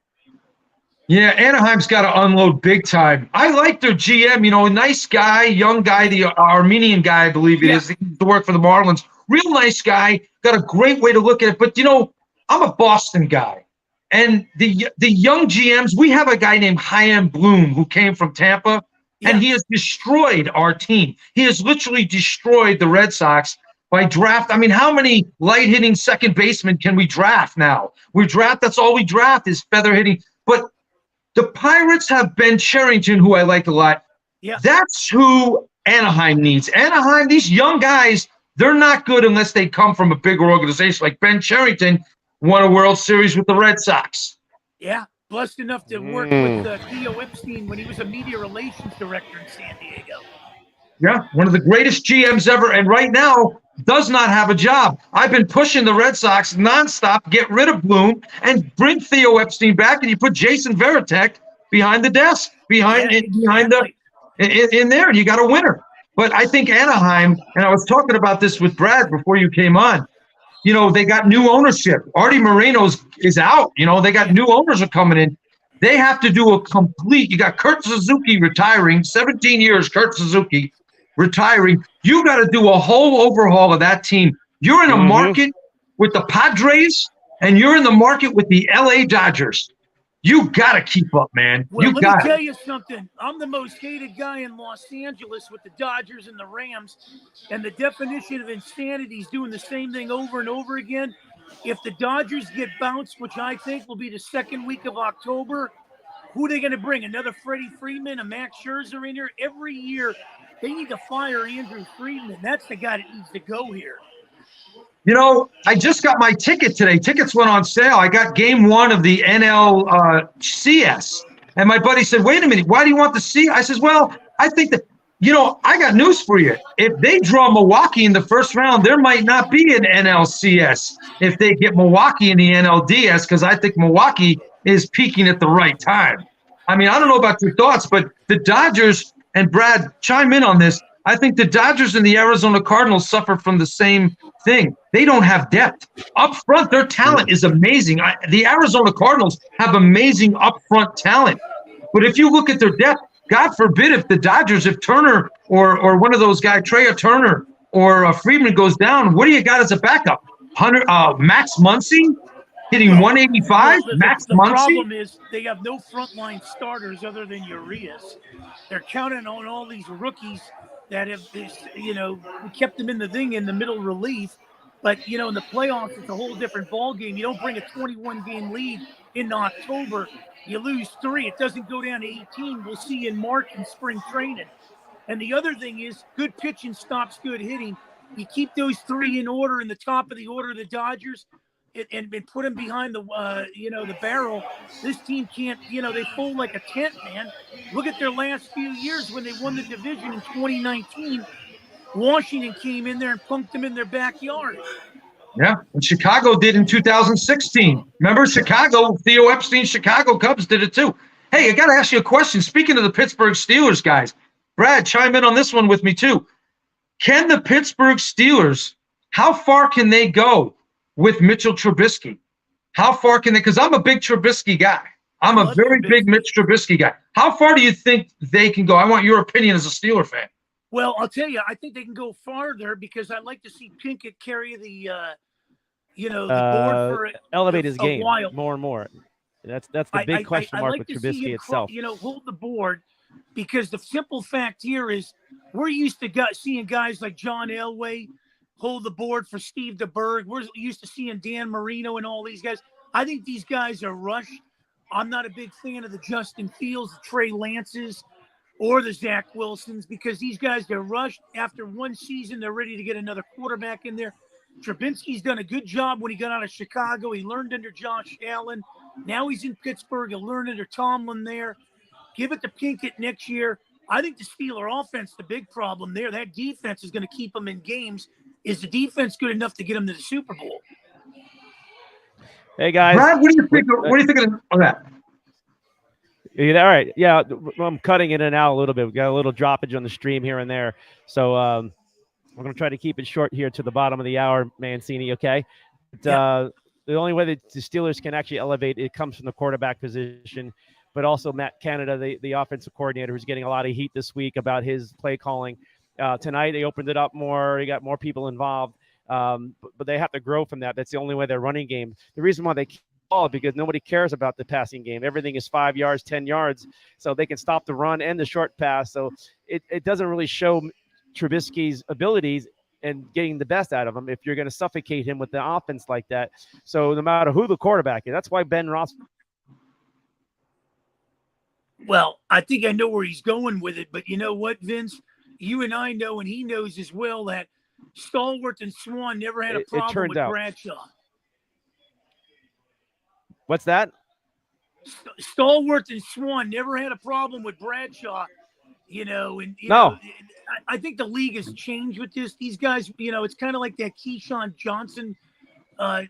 C: Yeah, Anaheim's got to unload big time. I like their GM, you know, a nice guy, young guy, the Armenian guy, I believe it is. He used to work for the Marlins. Real nice guy, got a great way to look at it. But, you know, I'm a Boston guy. And the young GMs, we have a guy named Chaim Bloom who came from Tampa, and he has destroyed our team. He has literally destroyed the Red Sox by draft. I mean, how many light-hitting second basemen can we draft now? That's all we draft is feather hitting. But the Pirates have Ben Cherington, who I like a lot.
D: Yeah.
C: That's who Anaheim needs. Anaheim, these young guys, they're not good unless they come from a bigger organization. Like Ben Cherington won a World Series with the Red Sox.
D: Yeah, blessed enough to work with Theo Epstein when he was a media relations director in San Diego.
C: Yeah, one of the greatest GMs ever, and right now does not have a job. I've been pushing the Red Sox nonstop, get rid of Bloom and bring Theo Epstein back, and you put Jason Varitek behind the desk, in there, and you got a winner. But I think Anaheim, and I was talking about this with Brad before you came on, you know, they got new ownership. Artie Moreno is out. You know, they got new owners are coming in. They have to do a complete – you got Kurt Suzuki retiring, 17 years, Kurt Suzuki retiring. You got to do a whole overhaul of that team. You're in a market with the Padres, and you're in the market with the L.A. Dodgers. You got to keep up, man.
D: Well, let me tell you something. I'm the most hated guy in Los Angeles with the Dodgers and the Rams, and the definition of insanity is doing the same thing over and over again. If the Dodgers get bounced, which I think will be the second week of October, who are they going to bring? Another Freddie Freeman, a Max Scherzer in here? Every year, they need to fire Andrew Friedman. That's the guy that needs to go here.
C: You know, I just got my ticket today. Tickets went on sale. I got game one of the NLCS. And my buddy said, wait a minute, why do you want the C? I says, well, I think that, you know, I got news for you. If they draw Milwaukee in the first round, there might not be an NLCS if they get Milwaukee in the NLDS, because I think Milwaukee is peaking at the right time. I mean, I don't know about your thoughts, but the Dodgers, and Brad, chime in on this, I think the Dodgers and the Arizona Cardinals suffer from the same thing. They don't have depth. Up front, their talent is amazing. The Arizona Cardinals have amazing up front talent. But if you look at their depth, God forbid if the Dodgers, if Turner or one of those guys, Trey Turner or Friedman goes down, what do you got as a backup? Max Muncy hitting 185?
D: The problem is they have no frontline starters other than Urias. They're counting on all these rookies that have, you know, kept them in the thing in the middle relief. But, you know, in the playoffs, it's a whole different ballgame. You don't bring a 21-game lead in October. You lose 3. It doesn't go down to 18. We'll see in March in spring training. And the other thing is good pitching stops good hitting. You keep those 3 in order in the top of the order of the Dodgers and put them behind the, the barrel. This team can't, they fold like a tent, man. Look at their last few years when they won the division in 2019. Washington came in there and punked them in their backyard.
C: Yeah, and Chicago did in 2016. Remember Chicago? Theo Epstein's Chicago Cubs did it too. Hey, I got to ask you a question. Speaking of the Pittsburgh Steelers, guys, Brad, chime in on this one with me too. Can the Pittsburgh Steelers, how far can they go with Mitchell Trubisky? How far can they? Because I'm a big Trubisky guy. I'm a very big Mitch Trubisky guy. How far do you think they can go? I want your opinion as a Steeler fan.
D: Well, I'll tell you, I think they can go farther because I'd like to see Pinkett carry the board for
A: elevate his game
D: while.
A: more and more. That's the big question mark with Trubisky itself.
D: Hold the board, because the simple fact here is we're used to seeing guys like John Elway hold the board for Steve DeBerg. We're used to seeing Dan Marino and all these guys. I think these guys are rushed. I'm not a big fan of the Justin Fields, the Trey Lances, or the Zach Wilsons, because these guys get rushed. After one season, they're ready to get another quarterback in there. Trubinsky's done a good job when he got out of Chicago. He learned under Josh Allen. Now he's in Pittsburgh. He'll learn under Tomlin there. Give it to Pinkett next year. I think the Steeler offense, the big problem there, that defense is going to keep them in games. Is the defense good enough to get them to the Super Bowl?
A: Hey, guys.
C: Brad, what do you think of that?
A: All right. Yeah, I'm cutting it in and out a little bit. We got a little droppage on the stream here and there. So we're going to try to keep it short here to the bottom of the hour, Mancini, okay? But, the only way that the Steelers can actually elevate it comes from the quarterback position, but also Matt Canada, the offensive coordinator, who's getting a lot of heat this week about his play calling. Tonight, they opened it up more. They got more people involved, but they have to grow from that. That's the only way they're running game. The reason why they call it because nobody cares about the passing game. Everything is 5 yards, 10 yards, so they can stop the run and the short pass. So it doesn't really show Trubisky's abilities and getting the best out of him if you're going to suffocate him with the offense like that. So no matter who the quarterback is, that's why Ben Ross.
D: Well, I think I know where he's going with it, but you know what, Vince? You and I know, and he knows as well, that Stallworth and Swan never had a problem with Bradshaw.
A: What's that?
D: Stallworth and Swan never had a problem with Bradshaw. You know, and I think the league has changed with this. These guys, it's kind of like that Keyshawn Johnson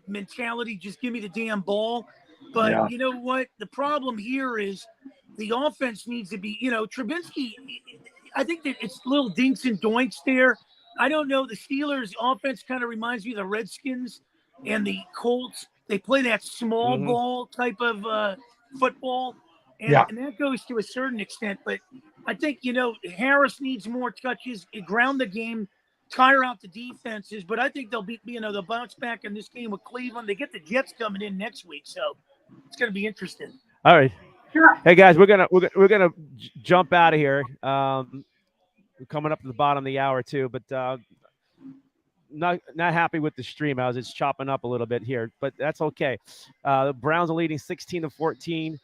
D: mentality. Just give me the damn ball. But you know what? The problem here is the offense needs to be, Trubisky, I think that it's little dinks and doinks there. I don't know. The Steelers offense kind of reminds me of the Redskins and the Colts. They play that small ball type of football. And that goes to a certain extent. But I think, Harris needs more touches, ground the game, tire out the defenses. But I think they'll they'll bounce back in this game with Cleveland. They get the Jets coming in next week, so it's going to be interesting.
A: All right. Hey guys, we're gonna jump out of here. We're coming up to the bottom of the hour too, but not happy with the stream. It's chopping up a little bit here, but that's okay. The Browns are leading 16-14.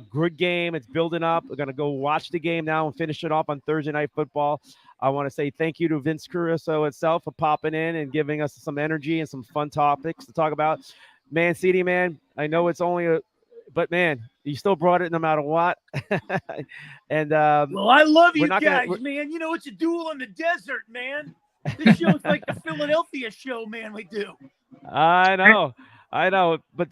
A: Good game. It's building up. We're going to go watch the game now and finish it off on Thursday Night Football. I want to say thank you to Vince Caruso itself for popping in and giving us some energy and some fun topics to talk about. Mancini, man, I know it's only but man, you still brought it no matter what. And
D: well, I love you guys, man. It's a duel in the desert, man. This show's like the Philadelphia show, man. We do.
A: I know, but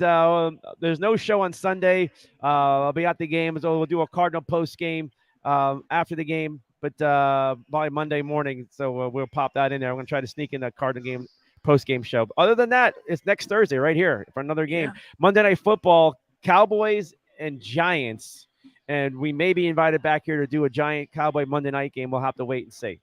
A: there's no show on Sunday. I'll be at the game, so we'll do a Cardinal post game after the game, but by Monday morning. So we'll pop that in there. I'm going to try to sneak in that Cardinal game post game show. But other than that, it's next Thursday right here for another game. Yeah. Monday Night Football, Cowboys and Giants, and we may be invited back here to do a Giant Cowboy Monday night game. We'll have to wait and see.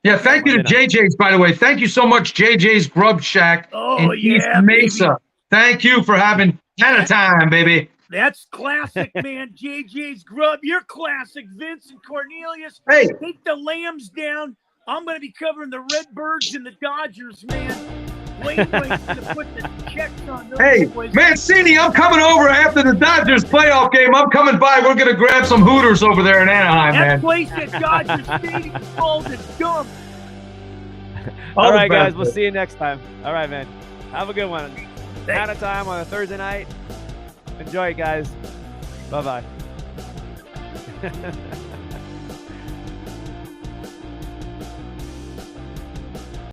C: Yeah, thank you to JJ's, by the way. Thank you so much, JJ's Grub Shack in East Mesa. Baby. Thank you for having Hanna Time, baby.
D: That's classic, man. JJ's Grub. You're classic, Vince and Cornelius.
C: Hey.
D: Take the Lambs down. I'm going to be covering the Redbirds and the Dodgers, man. Wait to put the checks on those.
C: Hey, boys. Mancini, I'm coming over after the Dodgers playoff game. I'm coming by. We're going to grab some Hooters over there in Anaheim, man.
D: That place at Dodger Stadium is called a dump.
A: All right, guys. We'll see you next time. All right, man. Have a good one. Hanna Time on a Thursday night. Enjoy it, guys. Bye-bye.